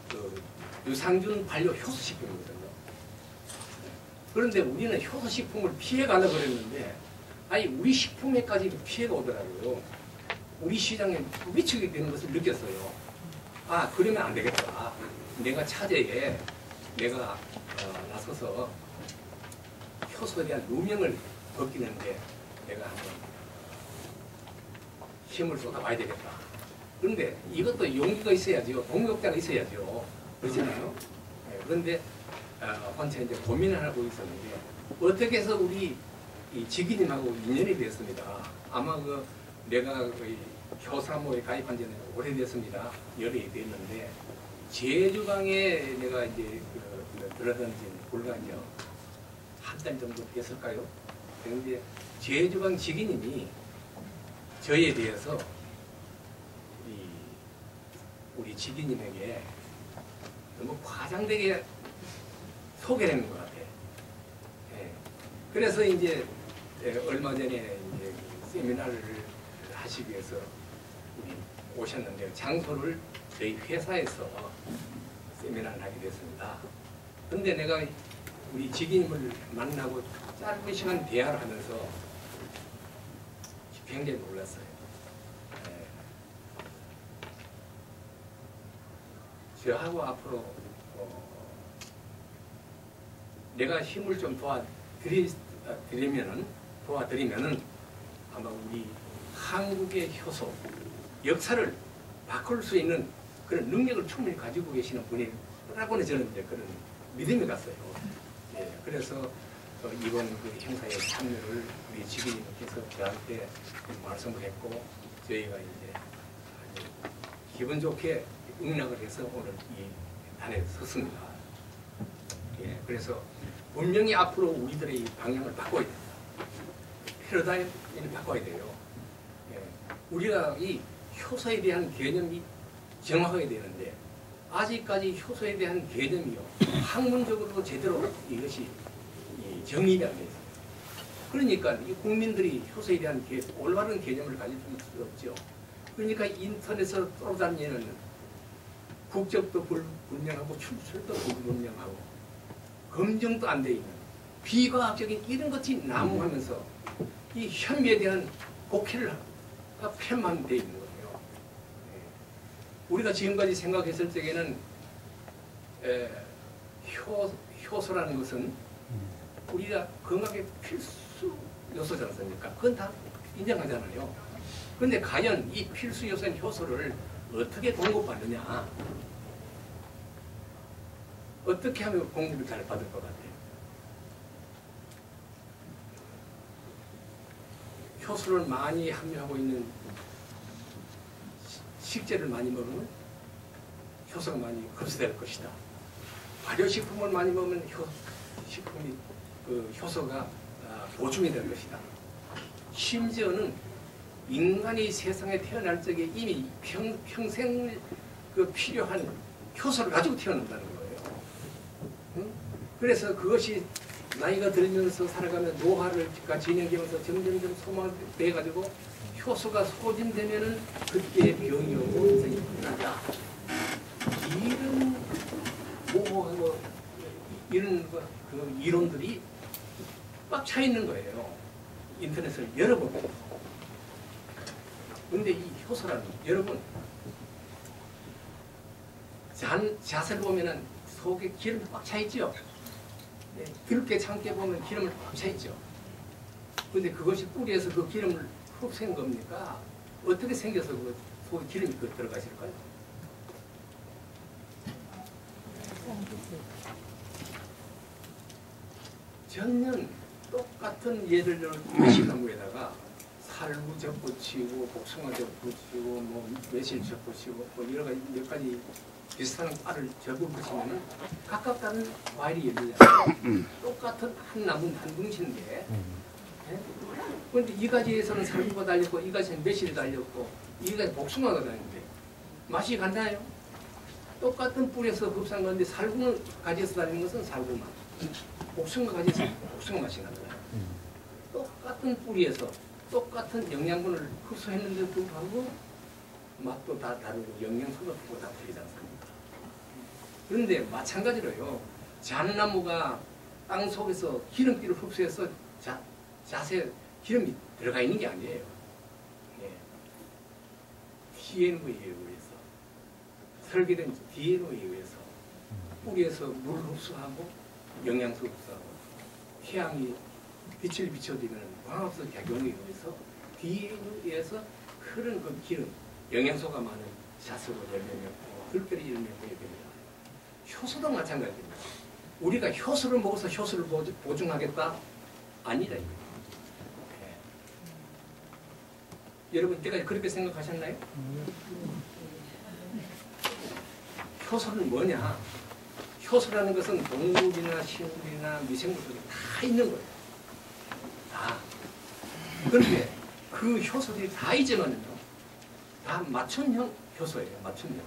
그 유산균 반려 효소식품이거든요. 그런데 우리는 효소식품을 피해가려고 그랬는데 아니 우리 식품에까지 피해가 오더라고요. 우리 시장에 미치게 되는 것을 느꼈어요. 아 그러면 안 되겠다. 내가 차제에 내가 나서서 효소에 대한 누명을 벗기는데 내가 한번 힘을 쏟아봐야 되겠다. 그런데 이것도 용기가 있어야죠. 동력자가 있어야죠. 그렇잖아요. 네, 그런데 혼자 이제 고민을 하고 있었는데 어떻게 해서 우리 이 지기님하고 인연이 되었습니다. 아마 내가 효사모에 가입한 지는 오래됐습니다. 열흘이 됐는데 제주방에 내가 이제 들어간 지는 불과 이제 한 달 정도 됐을까요? 그런데 제주방 지기님이 저에 대해서 우리 지기님에게 너무 과장되게 소개를 했는 것 같아요. 예. 그래서 이제 얼마 전에 이제 세미나를 하시기 위해서 우리 오셨는데 장소를 저희 회사에서 세미나를 하게 됐습니다. 근데 내가 우리 지기님을 만나고 짧은 시간 대화를 하면서 굉장히 놀랐어요. 저하고 앞으로 내가 힘을 좀 도와드리면은 아마 우리 한국의 효소 역사를 바꿀 수 있는 그런 능력을 충분히 가지고 계시는 분이라고는 저는 이제 그런 믿음이 갔어요. 예, 그래서 이번 그 행사에 참여를 우리 지기님께서 저한테 말씀을 했고 저희가 이제 아주 기분 좋게 응낙을 해서 오늘 이 단에 섰습니다. 예, 그래서 분명히 앞으로 우리들의 이 방향을 바꿔야 됩니다. 패러다임을 바꿔야 돼요. 예, 우리가 이 효소에 대한 개념이 정확하게 되는데 아직까지 효소에 대한 개념이요 학문적으로 제대로 이것이 정립이 안 돼 있어요. 그러니까 이 국민들이 효소에 대한 올바른 개념을 가질 수 없죠. 그러니까 인터넷에서 떠다니는 국적도 불명하고 출처도 불분명하고 검증도 안 돼 있는 비과학적인 이런 것이 난무하면서 이 현미에 대한 곡해를 폐만 돼 있는 거예요. 우리가 지금까지 생각했을 적에는 효소라는 것은 우리가 건강의 필수 요소지 않습니까? 그건 다 인정하잖아요. 그런데 과연 이 필수 요소인 효소를 어떻게 공급받느냐? 어떻게 하면 공급을 잘 받을 것 같아요? 효소를 많이 함유하고 있는 식재를 많이 먹으면 효소가 많이 흡수될 것이다. 발효식품을 많이 먹으면 효소가 보충이 될 것이다. 심지어는 인간이 세상에 태어날 적에 이미 평생 필요한 효소를 가지고 태어난다는 거예요. 응? 그래서 그것이 나이가 들면서 살아가면 노화가 진행되면서 점점점 소모돼가지고 효소가 소진되면은 그때 병이 오고 인생이 끝난다. 이런 모호하고 이런 그 이론들이 꽉 차 있는 거예요. 인터넷을 열어보면. 근데 이 효소라는 여러분 잣을 보면은 속에 기름이 꽉 차 있죠. 네, 들깨 참깨 보면 기름을 꽉 차 있죠. 근데 그것이 뿌리에서 그 기름을 흡수한 겁니까? 어떻게 생겨서 그 속에 기름이 들어가실까요? 전년 똑같은 예를 들어 매실나무에다가 살구 접붙이고 복숭아 접붙이고 뭐 매실 접붙이고 뭐 여러 가지 몇 가지 비슷한 알을 접붙이면은 각각 다른 과일이 열리잖아요. 똑같은 한 나무 한 뭉치인데, 그런데 이 가지에서는 살구가 달렸고 이 가지에는 매실이 달렸고 이 가지 복숭아가 달렸는데 맛이 같나요? 똑같은 뿌리에서 흡수한 건데 살구 가지에서 달린 것은 살구 맛, 복숭아 가지에서 복숭아 맛이 나잖아요. 똑같은 뿌리에서 똑같은 영양분을 흡수했는데도 불구하고 맛도 다 다르고 영양소도 다 틀리지 않습니까? 그런데 마찬가지로요. 잣나무가 땅 속에서 기름기를 흡수해서 잣에 기름이 들어가 있는 게 아니에요. 예. DNA에 의해서 설계된 DNA에 의해서 뿌리에서 물 흡수하고 영양소 흡수하고 태양이 빛을 비춰지는 광합성 작용에 의해서 DNA에서 흐르는 그 기름, 영양소가 많은 잣으로 열매맺고 들깨리 열매맺고 열매맺고 효소도 마찬가지입니다. 우리가 효소를 먹어서 효소를 보충하겠다? 아니다. 네. 여러분 이때까지 그렇게 생각하셨나요? 효소는 뭐냐? 효소라는 것은 동물이나 식물이나 미생물들이 다 있는 거예요. 다. 그런데 그 효소들이 다 있지만요. 다 맞춤형 효소예요. 맞춤형.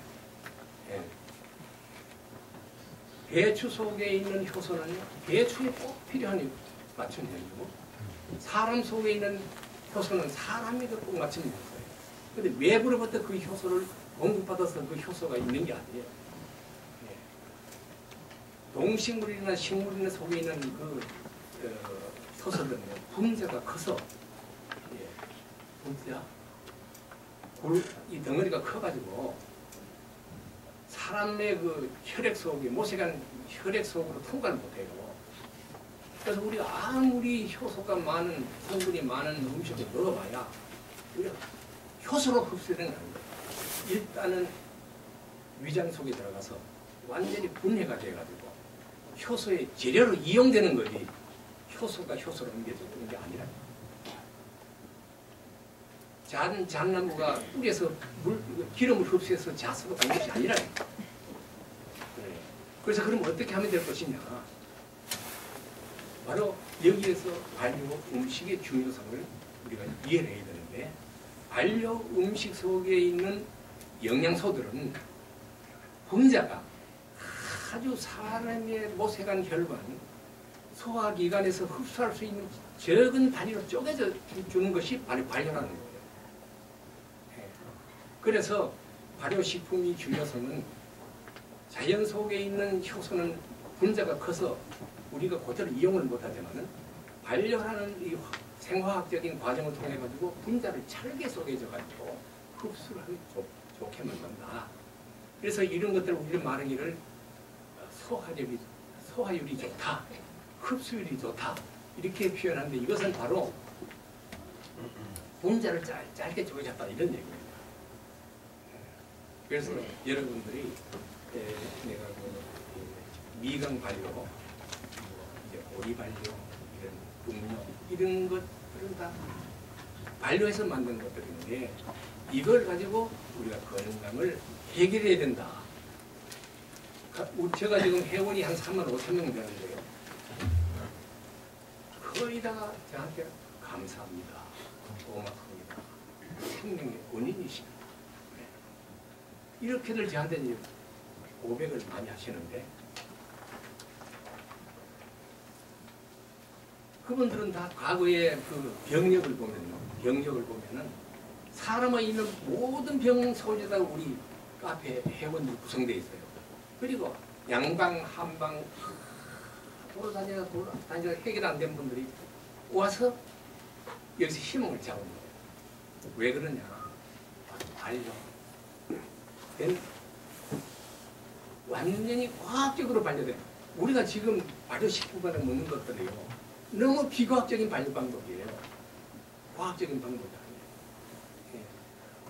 예. 배추 속에 있는 효소는요. 배추에 꼭 필요한 맞춤형이고 사람 속에 있는 효소는 사람이 꼭 맞춤형 효소예요. 그런데 외부로부터 그 효소를 공급받아서 그 효소가 있는 게 아니에요. 예. 동식물이나 식물이나 속에 있는 그 효소들은 분자가 커서 분자 이 덩어리가 커가지고 사람의 그 혈액 속에 모세관 혈액 속으로 통과를 못해요. 그래서 우리가 아무리 효소가 많은 성분이 많은 음식을 먹어봐야 우리가 효소로 흡수되는 게 아니에요. 일단은 위장 속에 들어가서 완전히 분해가 돼가지고 효소의 재료로 이용되는 거지 효소가 효소로 옮겨지는 게 아니라. 잣나무가 뿌리에서 기름을 흡수해서 잣으로 간 것이 아니라. 그래서 그럼 어떻게 하면 될 것이냐. 바로 여기에서 반려 음식의 중요성을 우리가 이해를 해야 되는데, 반려 음식 속에 있는 영양소들은 분자가 아주 사람의 모세관 혈관, 소화기관에서 흡수할 수 있는 적은 단위로 쪼개져 주는 것이 바로 발효라는 거예요. 그래서 발효식품의 중요성은 자연 속에 있는 효소는 분자가 커서 우리가 그대로 이용을 못하지만은 발효라는 이 생화학적인 과정을 통해 가지고 분자를 잘게 쪼개져 가지고 흡수를 하기 좋게 만든다. 그래서 이런 것들을 우리는 말하기를 소화율이 좋다, 흡수율이 좋다 이렇게 표현하는데, 이것은 바로 분자를 짧게 쪼개졌다 이런 얘기입니다. 그래서 여러분들이 내가 미강 발효, 오리 발효, 이런 음료 이런 것들은 다 발효해서 만든 것들인데, 이걸 가지고 우리가 건강을 해결해야 된다. 제가 지금 회원이 한 35,000명 되는데요. 거의 다 저한테 감사합니다, 고맙습니다, 생명의 원인이십니다. 이렇게들 저한테 이제 고백을 많이 하시는데, 그분들은 다 과거의 그 병력을 보면은 사람의 있는 모든 병 소재가 우리 카페 회원들이 구성되어 있어요. 그리고 양방, 한방 돌아다니다 해결 안 된 분들이 와서 여기서 희망을 잡은 거예요. 왜 그러냐? 발효. 완전히 과학적으로 발효된, 우리가 지금 발효식품을 먹는 것들이요, 너무 비과학적인 발효 방법이에요. 과학적인 방법이 아니에요.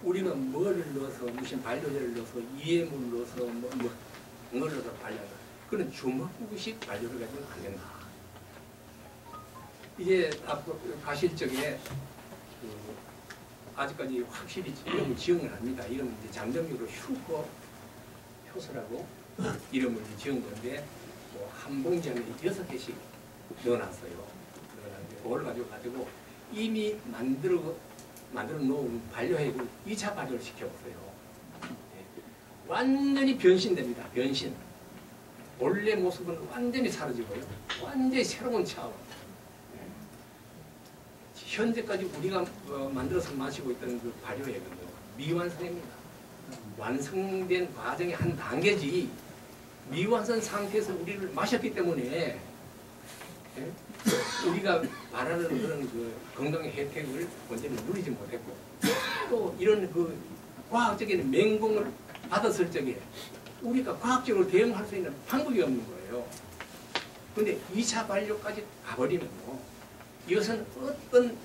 우리는 뭐를 넣어서, 무슨 발효제를 넣어서, 이해물 넣어서, 뭘 넣어서 발효하다. 그런 주먹구구식 발효를 가지고는 안 된다. 이제 앞으로 가실 적에 아직까지 확실히 이름을 지정을 합니다. 이름은 이제 잠정적으로 슈퍼 효소라고 이름을 지은 건데, 뭐 한 봉지 안에 6개씩 넣어놨어요. 넣어놨는데 그걸 가지고 이미 만들어 놓은 발효액을 2차 발효를 시켜보세요. 완전히 변신됩니다. 변신. 원래 모습은 완전히 사라지고요. 완전히 새로운 차원. 현재까지 우리가 만들어서 마시고 있던 그 발효액은 미완성입니다. 완성된 과정의 한 단계지, 미완성 상태에서 우리를 마셨기 때문에 우리가 바라는 그런 그 건강의 혜택을 완전히 누리지 못했고, 또 이런 그 과학적인 맹공을 받았을 적에 우리가 과학적으로 대응할 수 있는 방법이 없는 거예요. 그런데 2차 발효까지 가버리면 이것은 어떤,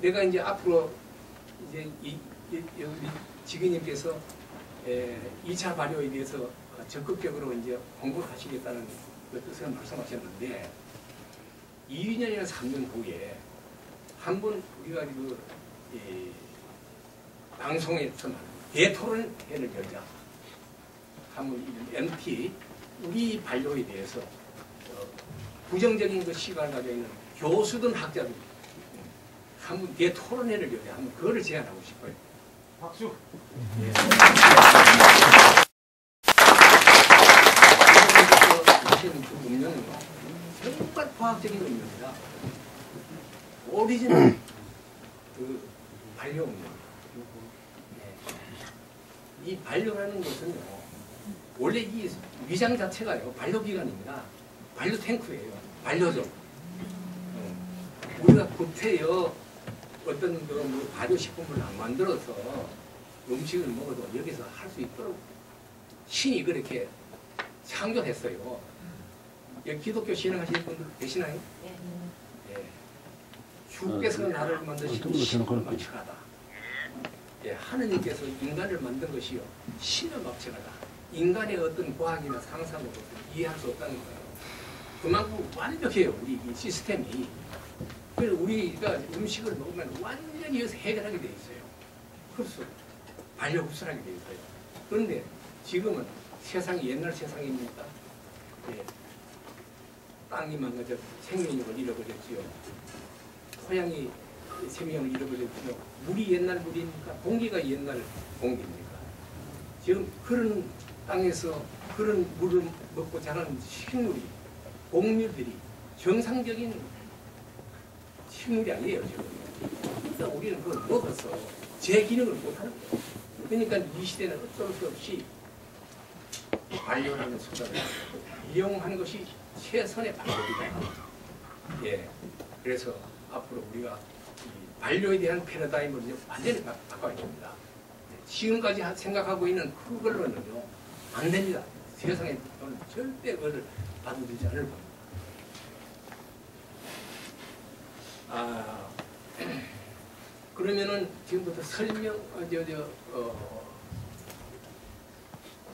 내가 이제 앞으로 이제 우리 지기님께서 2차 발효에 대해서 적극적으로 이제 공부를 하시겠다는 그 뜻을 말씀하셨는데, 2년이나 3년 후에 한번 우리가 그 방송에서 대토론회를 열자. 한번 MT 우리 발효에 대해서 부정적인 그 시각을 가지고 있는 교수든 학자든 한번 대토론회를 열자. 한번 그거를 제안하고 싶어요. 박수. 그 음료는 정말 과학적인 음료입니다. 오리지널 그 발효 음료. 이 발효라는 것은요, 원래 이 위장 자체가요, 발효기관입니다. 발효 탱크예요. 발효죠. 우리가 겉에요, 어떤 그 발효식품을 안 만들어서 음식을 먹어도 여기서 할 수 있도록 신이 그렇게 창조했어요. 여기 기독교 신앙하시는 분들 계시나요? 예. 주께서 나를 만드시고 신을 막측하다. 예, 하느님께서 인간을 만든 것이요 신을 막측하다. 인간의 어떤 과학이나 상상으로 이해할 수 없다는 거예요. 그만큼 완벽해요. 우리 이 시스템이. 그래서 우리가 음식을 먹으면 완전히 여기서 해결하게 돼 있어요. 흡수, 반려흡수하게 돼 있어요. 그런데 지금은 세상이 옛날 세상입니까? 예. 땅이 망가져 생명력을 잃어버렸지요. 토양이 생명을 잃어버렸지요. 물이 옛날 물입니까? 공기가 옛날 공기입니까? 지금 그런 땅에서 그런 물을 먹고 자라는 식물이, 곡물들이 정상적인 식물이 아니에요, 지금. 그러니까 우리는 그걸 먹어서 제 기능을 못하는 거예요. 그러니까 이 시대는 어쩔 수 없이 반려하는 수단을 이용하는 것이 최선의 방법이다. 예. 그래서 앞으로 우리가 이 반려에 대한 패러다임을 완전히 바꿔야 됩니다. 지금까지 생각하고 있는 그걸로는요, 안 됩니다. 세상에 절대 그걸 받아들이지 않을 겁니다. 그러면은 지금부터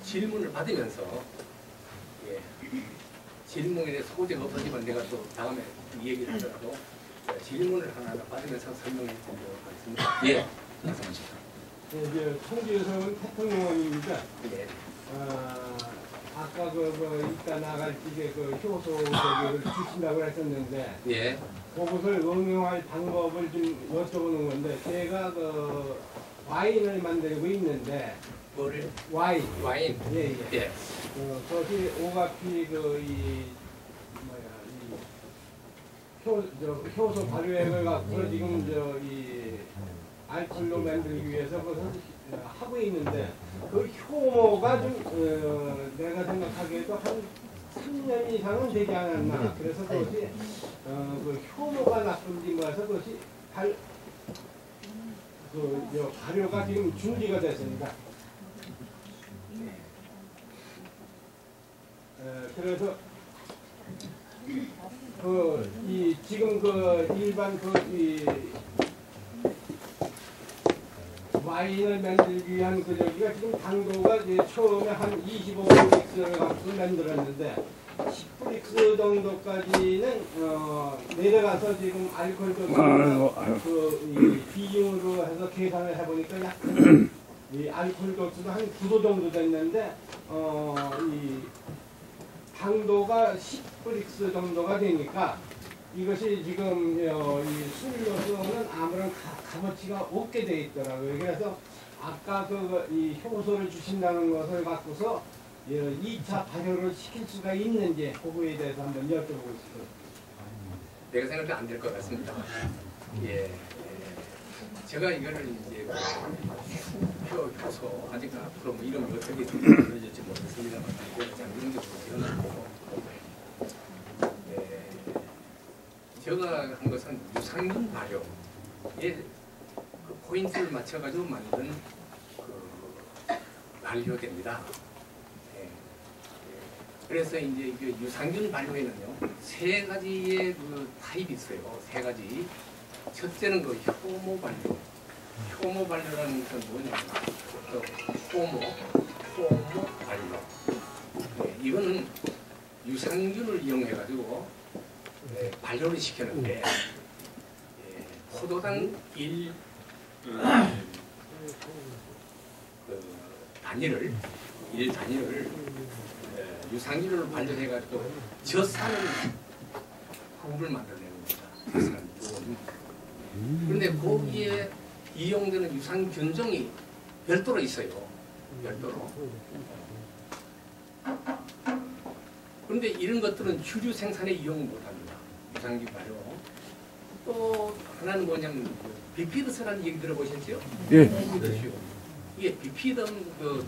질문을 받으면서, 예, 질문에 대해 소재가 없어지면 내가 또 다음에 얘기를 하더라도 질문을 하나 받으면서 설명해 드리도록 하겠습니다. 예, 말씀하시죠. 네, 이제 청주에서는 태평공원입니다. 예. 아까 이따 나갈 집에 효소 저기를 주신다고 했었는데, 예. 그것을 응용할 방법을 좀 여쭤보는 건데, 제가 와인을 만들고 있는데, 뭐를? 와인. 예. 예. 거기 오가피 효소 발효액을 갖고 지금 이 알코올로 만들기 위해서 그것을 하고 있는데, 그 효모가 좀 내가 생각하기에도 한 3년 이상은 되지 않았나. 그래서 그것이 그 효모가 나쁜지 뭐해서 그것이 발효가 지금 준비가 됐습니다. 그래서 지금 일반 와인을 만들기 위한 저기가 지금 당도가 이제 처음에 한 25브릭스를 갖고 만들었는데 10브릭스 정도까지는 내려가서 지금 알코올 도수 이 비중으로 해서 계산을 해보니까 약간 이 알코올 도수도 한 9도 정도 됐는데 이 당도가 10브릭스 정도가 되니까 이것이 지금 이 술로서는 아무런 값어치가 없게 돼 있더라고요. 그래서 아까 이 효소를 주신다는 것을 갖고서 2차 발효를 시킬 수가 있는지 그거에 대해서 한번 여쭤보고 싶어요. 내가 생각도 안 될 것 같습니다. 예. 제가 이거를 이제 효소 아직 앞으로 뭐 이름이 어떻게 들려질지 모르겠습니다만 이런 게 지어놨고, 제가 한 것은 유산균 발효에 그 포인트를 맞춰가지고 만든 발효제입니다. 예. 그래서 이제 유산균 발효에는요 3가지의 그 타입이 있어요. 3가지. 첫째는 그 효모 발효. 효모 발효라는 것은 뭐냐면 효모 발효. 예. 이거는 유산균을 이용해가지고 발효를 시켰는데 포도당 1 단위를 유산균을 발효해가지고 젖사는 꿀을 만들어내는 겁니다. 그런데 거기에 이용되는 유산균종이 별도로 있어요. 별도로. 그런데 이런 것들은 주류 생산에 이용을 못합니다. 유산균 발효. 또 하나는 뭐냐면 비피드스라는 얘기 들어보셨죠? 예. 이게 비피드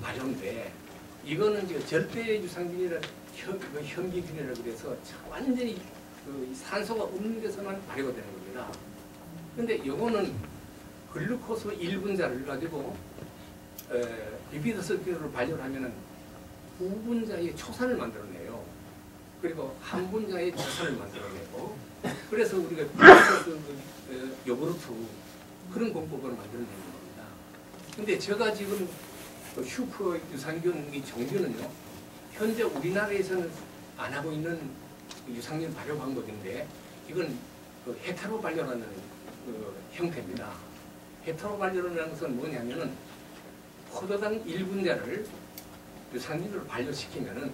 발효인데 이거는 지금 절대 유산균이라 현기균이라 그래서 완전히 산소가 없는 데서만 발효가 되는 겁니다. 근데 이거는 글루코스 1분자를 가지고 비피드스를 발효를 하면은 두 분자의 초산을 만들어내요. 그리고 한 분자의 초산을 만들어내고, 그래서 우리가 요구르트 그런 공법을 만들어내는 겁니다. 근데 제가 지금 슈퍼 유산균 이 종류는요, 현재 우리나라에서는 안 하고 있는 유산균 발효 방법인데, 이건 그 헤테로 발효라는 그 형태입니다. 헤테로 발효라는 것은 뭐냐면은 포도당 1분자를 유산균으로 발효시키면은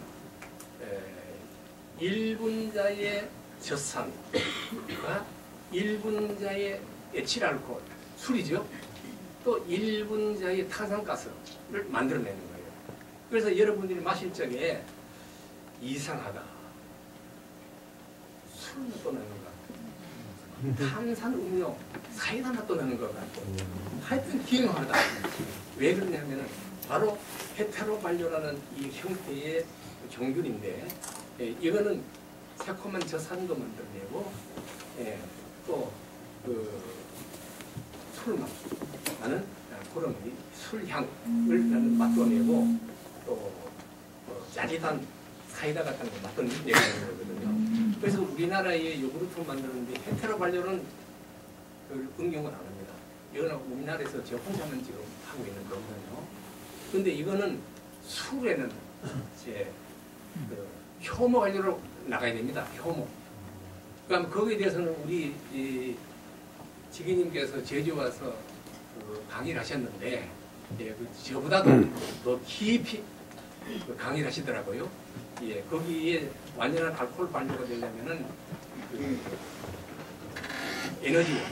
1분자의 젖산과 1분자의 에틸알코올, 술이죠. 또 1분자의 탄산가스를 만들어내는 거예요. 그래서 여러분들이 마실 적에 이상하다, 술 맛도 나는 것 같고, 탄산음료, 사이다 맛도 나는 것 같고, 하여튼 기묘하다. 왜 그러냐면 바로 헤테로 발효라는 이 형태의 종균인데, 이거는 새콤한 젖산도 만들어내고, 또 술맛 나는 그런 술향을 나는 맛도내고, 또 짜릿한 사이다 같은 거 맛도내는 거거든요. 그래서 우리나라의 요구르트 만드는데 헤테로 발효는 응용을 안 합니다. 이거는 우리나라에서 저 혼자만 지금 하고 있는 거거든요. 근데 이거는 술에는 제 효모 관리로 나가야 됩니다. 효모. 그러니까 거기에 대해서는 우리 지기님께서 제주 와서 강의를 하셨는데, 저보다도 더 깊이 강의를 하시더라고요. 거기에 완전한 알코올 발효가 되려면은 에너지,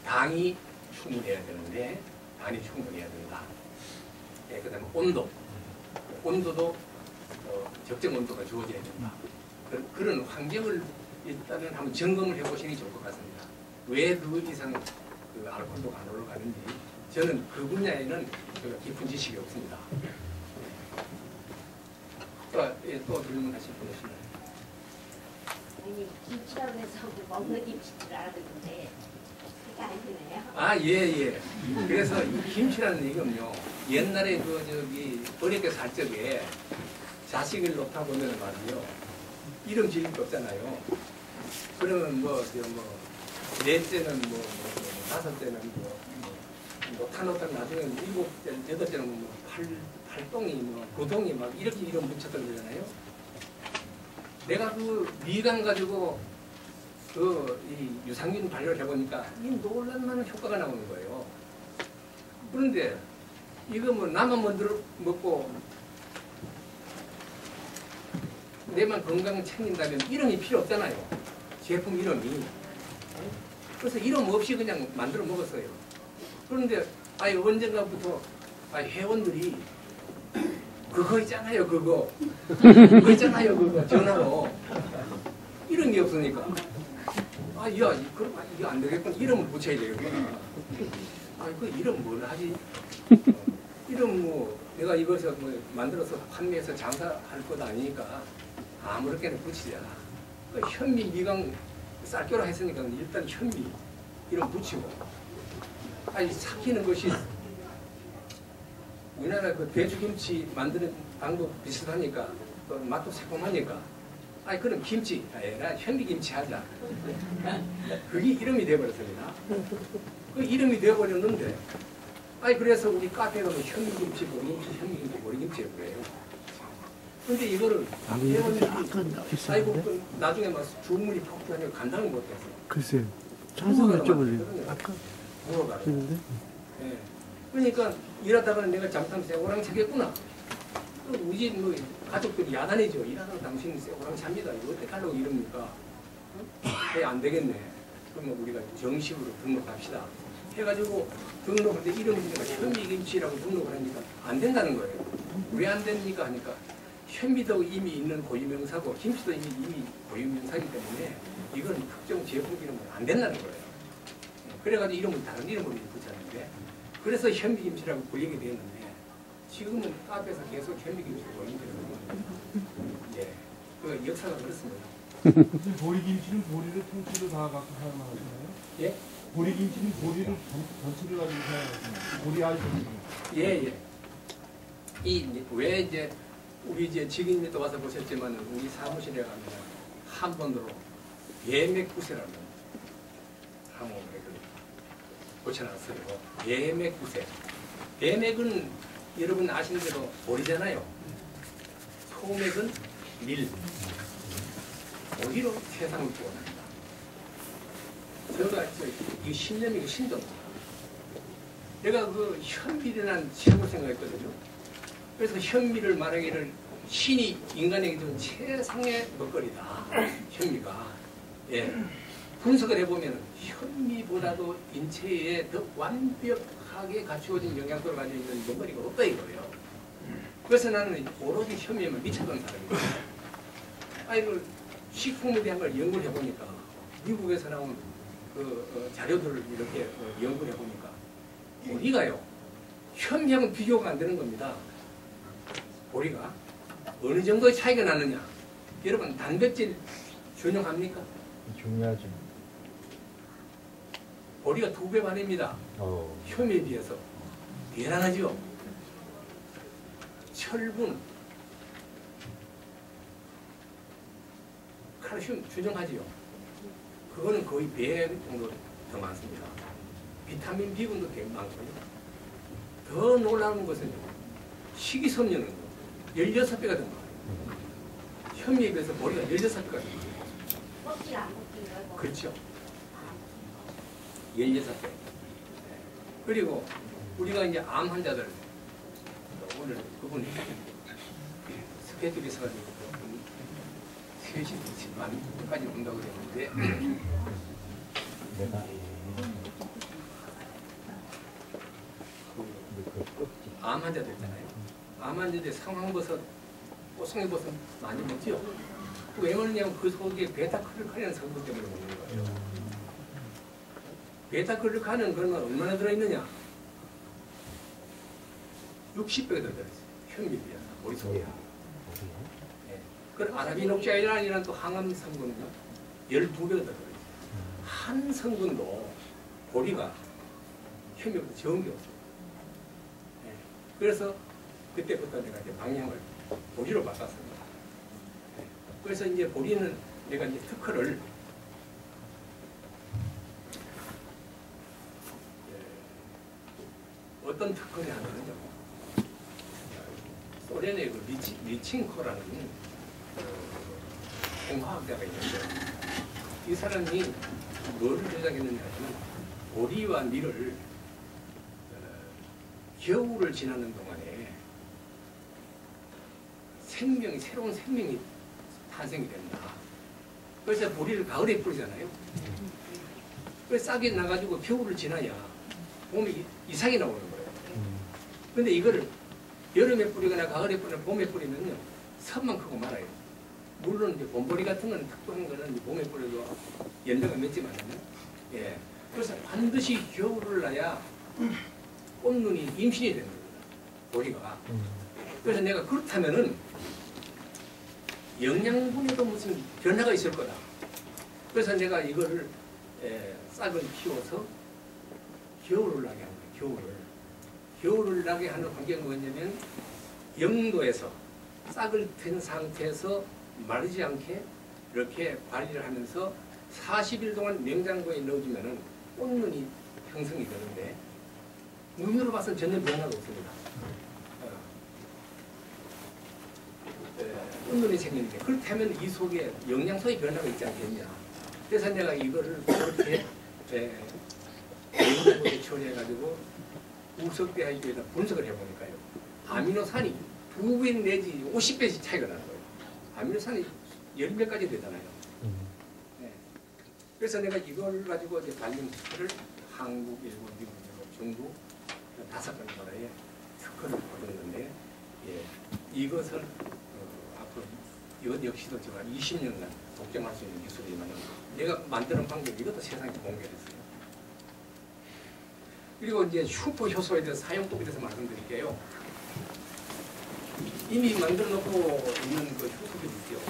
당이 충분해야 되는데, 당이 충분해야 된다. 그 다음에 온도도 적정 온도가 주어져야 된다. 그런 환경을 일단은 한번 점검을 해보시는 게 좋을 것 같습니다. 왜 그 이상 그 알코올도가 안 올라가는지, 저는 그 분야에는 깊은 지식이 없습니다. 또 질문하실 분 있나요? 아니, 김치라고 해서 먹는 김치를 알았는데 그게 아니네요. 아, 예. 그래서 이 김치라는 얘기는요, 옛날에 어렵게 살 적에 자식을 놓다 보면 말이요, 이름 지을 게 없잖아요. 그러면 넷째는 다섯째는 탄호탄 나중에 일곱째, 여덟째는 팔동이 고동이 막 이렇게 이름 붙였던 거잖아요. 내가 그 미간 가지고 이 유산균 발효를 해보니까 이 놀랄만한 효과가 나오는 거예요. 그런데 이거 나만 만들어 먹고 내만 건강 챙긴다면 이름이 필요 없잖아요. 제품 이름이. 그래서 이름 없이 그냥 만들어 먹었어요. 그런데 언젠가부터 회원들이 그거 있잖아요, 그거 있잖아요, 전화로 이름이 없으니까 그럼 이거 안 되겠구나, 이름을 붙여야 되겠구나. 그 이름 뭘 하지? 이름 내가 이것을 만들어서 판매해서 장사할 것 아니니까 아무렇게나 붙이자. 현미 미강 쌀교라 했으니까 일단 현미 이름 붙이고, 삭히는 것이 우리나라 그 배추김치 만드는 방법 비슷하니까 맛도 새콤하니까 그럼 김치 아니라 현미김치 하자. 그게 이름이 되어버렸습니다. 그 이름이 되어버렸는데 그래서 우리 카페에 가면 현미김치, 보리김치 그래요. 근데 이거를 회원들이 나중에 막 주문이 폭주하니까 감당을 못해서 글쎄요. 자세히 여쭤보세요. 아까 했는데. 그러니까 일하다가는 내가 잠깐 쇠고랑 차겠구나. 우리 가족들이 야단이죠. 일하다가 당신은 쇠고랑 찹니다. 이거 어떻게 하려고 이럽니까? 안 되겠네. 그러면 우리가 정식으로 등록합시다. 해가지고 등록할 때 이름이 현미김치라고 등록을 하니까 안 된다는 거예요. 왜 안 됩니까? 하니까 현미도 이미 있는 고유명사고 김치도 이미 고유명사이기 때문에 이건 특정 제품 이름은 안 된다는 거예요. 그래가지고 이름을 다른 이름으로 붙였는데, 그래서 현미김치라고 불리게 되었는데, 지금은 카페에서 계속 현미김치를 보이거든요. 그 역사가 그렇습니다. 보리김치는 보리를 통째로 다 갖고 사용하시나요? 예? 보리김치는 보리를 전체를 가지고 사용하시나요? 보리 알죠? 예. 왜 이제 우리 이제 지금도 와서 보셨지만 우리 사무실에 가면 한번으로 예맥구세라는 항목을 고쳐놨어요. 예맥구세. 예맥은 여러분 아시는 대로 보리잖아요. 소맥은 밀. 보리로 세상을 구원합니다. 제가 이 신념이 신도입니다. 내가 그 현미라는 책을 생각했거든요. 그래서 현미를 말하기를 신이 인간에게 준 최상의 먹거리다. 현미가. 예. 분석을 해보면 현미보다도 인체에 더 완벽하게 갖추어진 영양소를 가지고 있는 먹거리가 없다 이거예요. 그래서 나는 오로지 현미에만 미쳤던 사람이에요. 이걸 식품에 대한 걸 연구를 해보니까 미국에서 나온 그 자료들을 이렇게 연구를 해보니까 보리가요. 현미하고는 비교가 안 되는 겁니다. 보리가 어느 정도의 차이가 나느냐. 여러분 단백질 준용합니까? 중요하죠. 보리가 2배 반입니다. 현미에 비해서. 대단하죠. 철분, 칼슘 준용하지요. 그거는 거의 배 정도 더 많습니다. 비타민 B군도 되게 많고요. 더 놀라운 것은 식이섬유는 16배가 더 많아요. 현미에 비해서 보리가 16배가 더 많아요. 껍질 안 먹긴 거예요. 그렇죠. 16배. 그리고 우리가 이제 암 환자들 오늘 그분이 스케줄이 있어가지고 3시 반까지 온다고 그랬는데 암 환자들 있잖아요. 암 환자들 상황버섯, 꽃송이버섯 많이 먹죠. 왜 먹느냐면 그 속에 베타글루칸이라는 성분 때문에 먹는 거예요. 베타글루칸은 그러면 얼마나 들어있느냐? 60배가 더 들어있어요. 현미에 비해서 우리 속에. 네. 그 아라비녹자이란이라는 또 항암 성분은요 12배가 더 들어있어요. 한 성분도 보리가 현미보다 적은 게 없어요. 네. 그래서 그때부터 내가 이제 방향을 보리로 바꿨습니다. 네. 그래서 이제 보리는 내가 이제 특허를 어떤 특허를 하냐면요. 소련의 그 리친코라는 공화학자가 있는데 이 사람이 뭐를 조작했느냐 하면 보리와 밀을 겨울을 지나는 동안에 새로운 생명이 탄생이 된다. 그래서 보리를 가을에 뿌리잖아요. 그래서 싹이 나가지고 겨울을 지나야 봄에 이상이 나오는 거예요. 근데 이거를 여름에 뿌리거나 가을에 뿌리거나 봄에 뿌리면요 섭만 크고 말아요. 물론 이제 봄보리 같은 건 특별한 거는 봄에 뿌려도 연배가 맺지만요. 예. 그래서 반드시 겨울을 나야 꽃눈이 임신이 되는 겁니다. 보리가. 그래서 내가 그렇다면은 영양분에도 무슨 변화가 있을 거다. 그래서 내가 이거를 싹을 키워서 겨울을 나게 합니다. 겨울을 나게 하는 관계가 뭐냐면 영도에서 싹을 튼 상태에서 마르지 않게 이렇게 관리를 하면서 40일 동안 냉장고에 넣어주면은 꽃눈이 형성이 되는데 눈으로 봐서는 전혀 변화가 없습니다. 꽃눈이 생기는데 그렇다면 이 속에 영양소의 변화가 있지 않겠냐. 그래서 내가 이거를 그렇게 냉장고에 처리해가지고 우석대학교에다 분석을 해보니까요. 아미노산이 2배 내지 50배씩 차이가 나는 거예요. 아미노산이 10몇 가지 되잖아요. 네. 그래서 내가 이걸 가지고 이제 발명 특허를 한국, 일본, 미국, 중국 5번 나라에 특허를 얻었는데 이것을 앞으로 이것 역시도 제가 20년간 독점할 수 있는 기술이지만 내가 만드는 방법 이것도 세상에 공개했어요. 그리고 이제 슈퍼 효소에 대해서 사용법에 대해서 말씀드릴게요. 이미 만들어 놓고 있는 그 효소들이 있죠.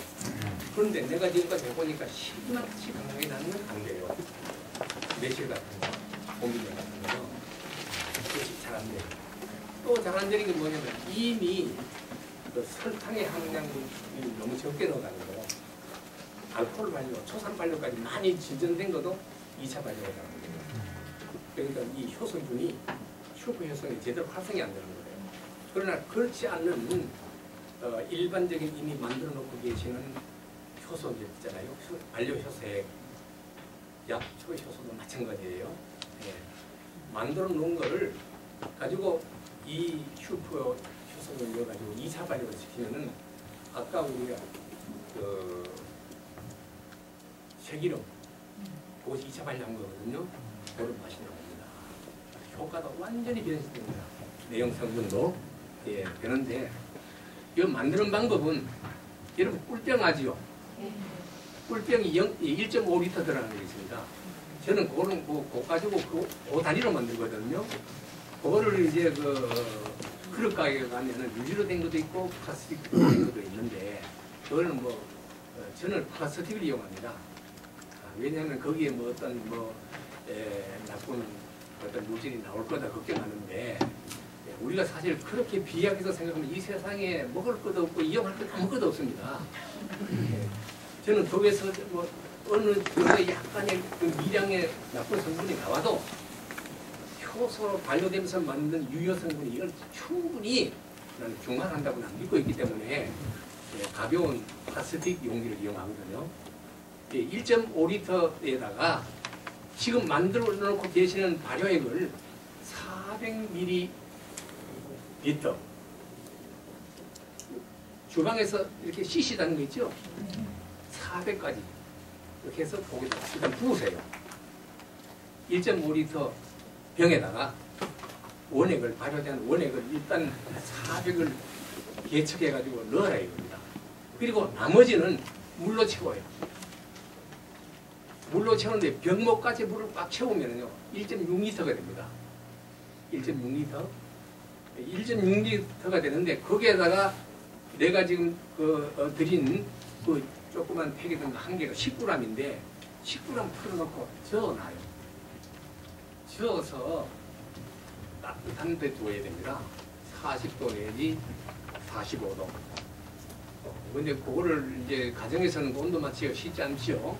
그런데 내가 지금까지 해보니까 실마치 강하게 나는 안 돼요. 매실 같은 거, 곰비뇨 같은 거. 그것이 잘 안 돼요. 또 잘 안 되는 게 뭐냐면 이미 그 설탕의 함량이 너무 적게 넣어가는 거예요. 알코올 발효, 초산 발효까지 많이 진전된 것도 2차 발효가 나는 거예요. 그러니까 이 효소균이 슈퍼 효소균이 제대로 활성이 안 되는 거예요. 그러나 그렇지 않는 일반적인 이미 만들어 놓고 계시는 효소들 있잖아요. 발효 효소액, 약초 효소도 마찬가지예요. 예. 만들어 놓은 거를 가지고 이 슈퍼 효소를 넣어가지고 2차 발효를 시키면은 아까 우리가 그 새기름 그것이 2차 발효한 거거든요. 그런 맛이 나옵니다. 효과가 완전히 변했습니다. 내용 성분도 예, 되는데 이 만드는 방법은 여러분 꿀병 아지요? 꿀병이 1.5L 들어가는 게 있습니다. 저는 그거는 그거 가지고 그 단위로 만들거든요. 그거를 이제 그릇 가게에 가면은 유리로 된 것도 있고 플라스틱으로 된 것도 있는데 그거는 뭐 저는 플라스틱을 이용합니다. 왜냐하면 거기에 뭐 어떤 나쁜 어떤 물질이 나올 거다 걱정하는데 우리가 사실 그렇게 비약해서 생각하면 이 세상에 먹을 것도 없고 이용할 것 아무것도 없습니다. 저는 거기에서 뭐 어느 정도의 약간의 그 미량의 나쁜 성분이 나와도 효소로 발효되면서 만든 유효 성분이 이걸 충분히 나는 중화한다고 난 믿고 있기 때문에 가벼운 플라스틱 용기를 이용하거든요. 1.5L에다가 지금 만들어 놓고 계시는 발효액을 400ml 주방에서 이렇게 씻시다는 거 있죠? 400까지 이렇게 해서 거기다 일단 부으세요. 1.5L 병에다가 원액을 발효된 원액을 일단 400을 개척해 가지고 넣어라 이겁니다. 그리고 나머지는 물로 채워요. 물로 채우는데 병목까지 물을 꽉 채우면요 1.6L가 됩니다. 1.6L 1.6L가 되는데 거기에다가 내가 지금 드린 그 조그만 팩이든 한 개가 10g인데 10g 풀어놓고 저어놔요. 저어서 따뜻한 데 두어야 됩니다. 40도 내지 45도. 근데 그거를 이제 가정에서는 온도 맞추기가 쉽지 않죠.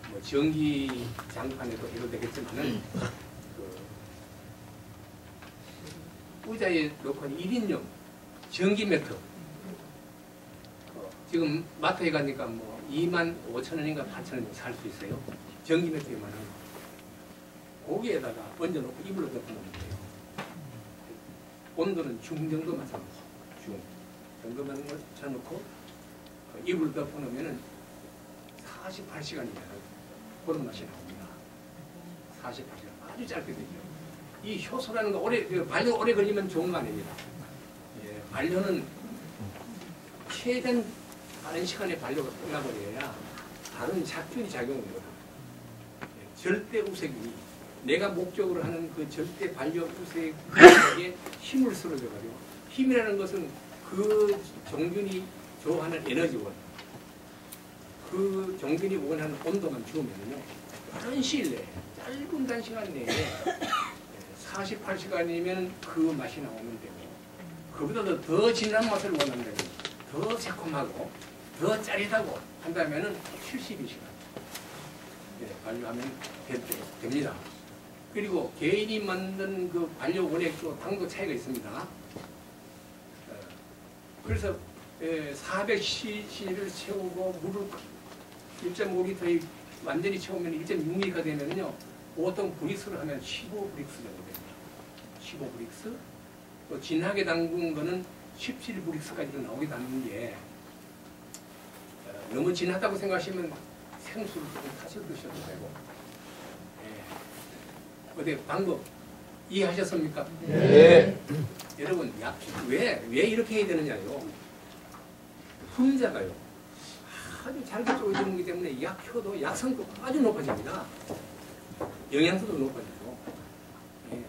뭐 전기 장판에도 해도 되겠지만은 의자에 놓고 1인용 전기 매트 지금 마트에 가니까 뭐 25,000원인가 8,000원 살 수 있어요. 전기 매트에만은 거기에다가 얹어놓고 이불로 덮어놓으면 돼요. 온도는 중 정도 맞춰놓고 중 정도만 맞춰놓고 이불 덮어놓으면은 48시간이면 그런 맛이 나옵니다. 48시간 아주 짧게 되죠. 이 효소라는 거 발효 오래 걸리면 좋은 거 아닙니다. 예, 발효는 최대한 빠른 시간에 발효가 끝나버려야 다른 작균이 작용합니다. 예, 절대 우색이 내가 목적으로 하는 그 절대 발효 우색에 힘을 실어줘가지고 힘이라는 것은 그 종균이 좋아하는 에너지원 그 종균이 원하는 온도만 주면요 빠른 시일 내에 짧은 단시간 내에 48시간이면 그 맛이 나오면 되고 그보다도 더 진한 맛을 원한다면 더 새콤하고 더 짜릿하고 한다면 72시간 발효하면 됩니다. 그리고 개인이 만든 그 발효 원액도 당도 차이가 있습니다. 그래서 400cc를 채우고 물을 1.5L에 완전히 채우면 1.6L가 되면요 보통 브릭스를 하면 15브릭스 정도 됩니다. 15브릭스 또 진하게 담근 거는 17브릭스까지도 나오게 담는 게 너무 진하다고 생각하시면 생수를 조금 타서 드셔도 되고 어때 방법 이해하셨습니까? 네. 여러분 왜 이렇게 해야 되느냐요? 분자가요 아주 잘게 쪼개지는 거기 때문에 약효도 약성도 아주 높아집니다. 영양소도 높아지고 예.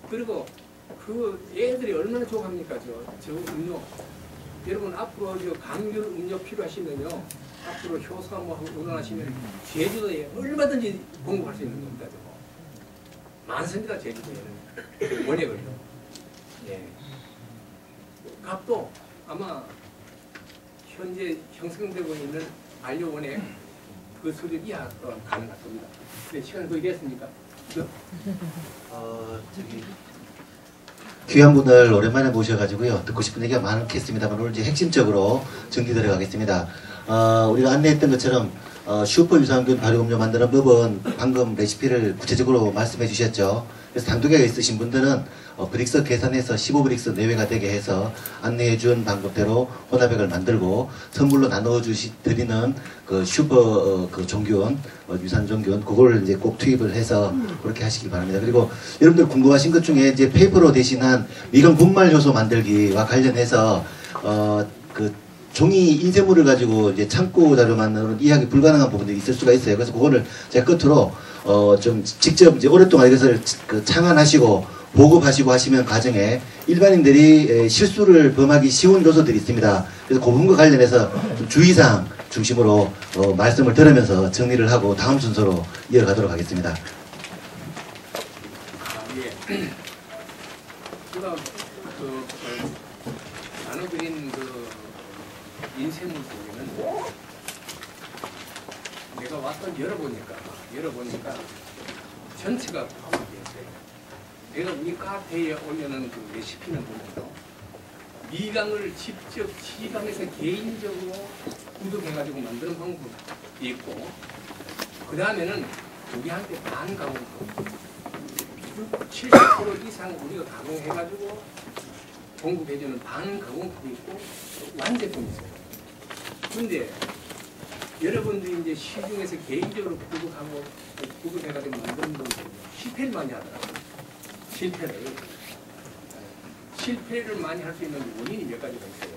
그리고 그 애들이 얼마나 좋아합니까 저 음료 여러분 앞으로 저 감귤 음료 필요하시면요 앞으로 효소가 뭐 원하시면 제주도에 얼마든지 공급할 수 있는 겁니다. 저거. 많습니다. 제주도에는 원액을요. 예. 값도 아마 현재 형성되고 있는 반려원의 그 수준 이하 가능할 겁니다. 네, 시간 거의 됐습니까? 저기 귀한 분을 오랜만에 모셔가지고요. 듣고 싶은 얘기가 많겠습니다만 오늘 이제 핵심적으로 정리 들어가겠습니다. 우리가 안내했던 것처럼 슈퍼 유산균 발효음료 만드는 법은 방금 레시피를 구체적으로 말씀해 주셨죠. 그래서 당독약이 있으신 분들은 브릭스 계산해서 15브릭스 내외가 되게 해서 안내해 준 방법대로 혼합액을 만들고 선물로 나눠 드리는 그 슈퍼 그 종균 유산 종균 그걸 이제 꼭 투입을 해서 그렇게 하시기 바랍니다. 그리고 여러분들 궁금하신 것 중에 이제 페이퍼로 대신한 미강 분말 효소 만들기와 관련해서 그 종이 인쇄물을 가지고 이제 창고 자료만으로는 이해하기 불가능한 부분들이 있을 수가 있어요. 그래서 그거를 제가 끝으로 좀 직접 이제 오랫동안 이것을 그 창안하시고 보급하시고 하시면 과정에 일반인들이 실수를 범하기 쉬운 요소들이 있습니다. 그래서 그 부분과 관련해서 좀 주의사항 중심으로 말씀을 들으면서 정리를 하고 다음 순서로 이어가도록 하겠습니다. 예. 제가 나눠드린 그 인쇄물 중에는 내가 와서 열어보니까 전체가 포함되어 있어요. 내가 우리 카페에 올려놓은 그 레시피는 보면요, 미강을 직접 시방에서 개인적으로 구독해가지고 만드는 방법이 있고, 그 다음에는 우리한테 반가공 70% 이상 우리가 가공해가지고 공급해주는 반가공품이 있고 완제품이 있어요. 근데 여러분들이 이제 시중에서 개인적으로 구독해가지고 만드는 건 실패를 많이 하더라고요. 실패를 많이 할 수 있는 원인이 몇 가지가 있어요.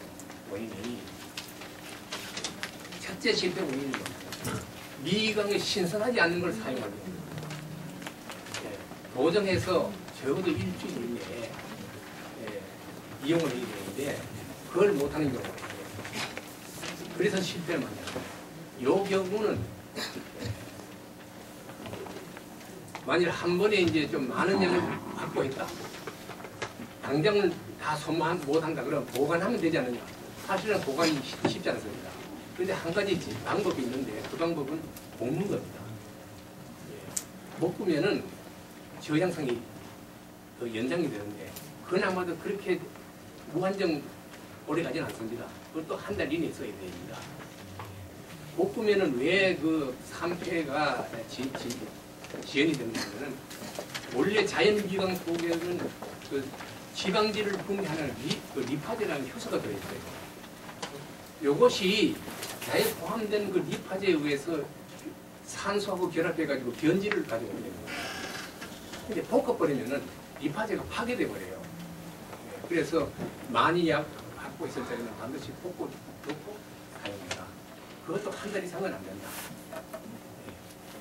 원인이 첫째 실패 원인이 미강이 신선하지 않는 걸 사용하는 겁니다. 도정해서 적어도 일주일 내에 이용을 해야 되는데 그걸 못하는 경우가 있어요. 그래서 실패를 많이 합니다. 이 경우는 만일 한 번에 이제 좀 많은 양을 확보했다. 당장은 다 소모 못한다. 그러면 보관하면 되지 않느냐. 사실은 보관이 쉽지 않습니다. 그런데 한 가지 방법이 있는데 그 방법은 볶는 겁니다. 볶으면은 저장성이 더 연장이 되는데 그나마도 그렇게 무한정 오래 가진 않습니다. 그것도 한 달 이내에 써야 됩니다. 볶으면은 왜 그 3폐가 지연이 되느냐면은 원래 자연미강 속에는 그 지방질을 분해하는 리파제라는 효소가 들어있어요. 이것이 나에 포함된 그 리파제에 의해서 산소하고 결합해가지고 변질을 가지고 오게 됩니다. 근데 볶아버리면은 리파제가 파괴돼 버려요. 그래서 많이 확보했을 때는 반드시 볶고 사용해라. 그것도 한 달 이상은 안 된다.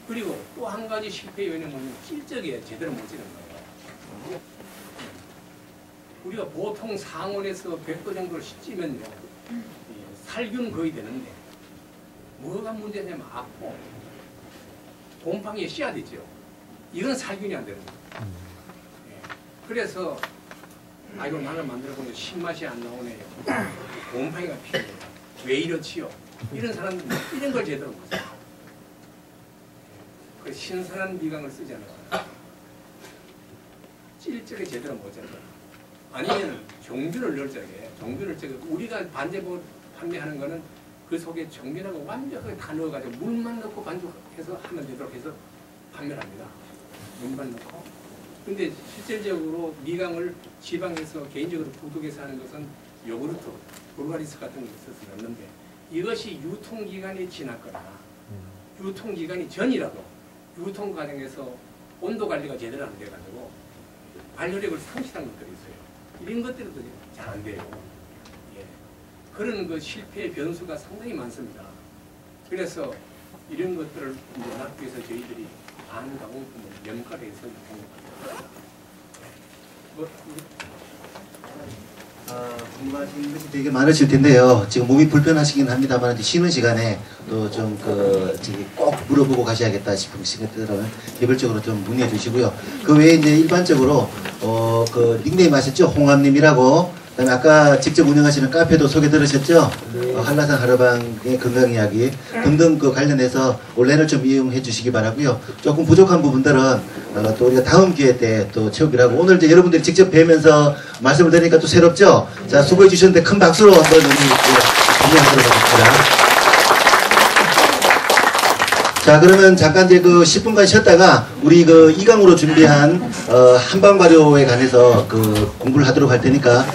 그리고 또 한 가지 실패 요인은 뭐냐면 찔적에 제대로 못 찌는 거예요. 우리가 보통 상온에서 100도 정도를 찌면요, 살균 거의 되는데 뭐가 문제냐면 아프고 곰팡이에 씨앗 있죠. 이건 살균이 안 되는 거예요. 그래서 아이고 나는 만들어보면 신맛이 안 나오네요. 곰팡이가 피네요. 왜 이렇지요? 이런 사람들 이런 걸 제대로 못해요. 그 신선한 미강을 쓰잖아요. 찔적에 제대로 못 잡아요. 아니면 종균을 널적에 종균을 적에 우리가 반제보 판매하는 거는 그 속에 종균하고 완벽하게 다 넣어가지고 물만 넣고 반죽해서 하면 되도록 해서 판매를 합니다. 물만 넣고. 근데 실질적으로 미강을 지방에서 개인적으로 구독해서 하는 것은 요구르트, 볼가리스 같은 거 있어서 넣는데 이것이 유통기간이 지났거나 유통기간이 전이라도 유통 과정에서 온도 관리가 제대로 안 돼가지고 발효력을 상실한 것들이 있어요. 이런 것들도 잘 안 돼요. 그런 그 실패의 변수가 상당히 많습니다. 그래서 이런 것들을 막기 위해서 저희들이 반가공품을 염가를 해서 공급합니다. 궁금하신 것이 되게 많으실 텐데요. 지금 몸이 불편하시긴 합니다만 쉬는 시간에 또 좀 꼭 물어보고 가셔야겠다 싶으신 것들은 개별적으로 좀 문의해 주시고요. 그 외에 이제 일반적으로 그 닉네임 아셨죠? 홍합님이라고 그다음에 아까 직접 운영하시는 카페도 소개 들으셨죠? 한라산 하루방의 건강 이야기 등등 그 관련해서 온라인을 좀 이용해 주시기 바라고요. 조금 부족한 부분들은 또 우리가 다음 기회 때 또 채우기로 하고, 오늘 이제 여러분들이 직접 뵈면서 말씀을 드리니까 또 새롭죠? 자, 수고해 주셨는데 큰 박수로 한번 우리 인정하도록 하겠습니다. 자, 그러면 잠깐 이제 그 10분간 쉬었다가 우리 그 2강으로 준비한 한방발효에 관해서 그 공부를 하도록 할 테니까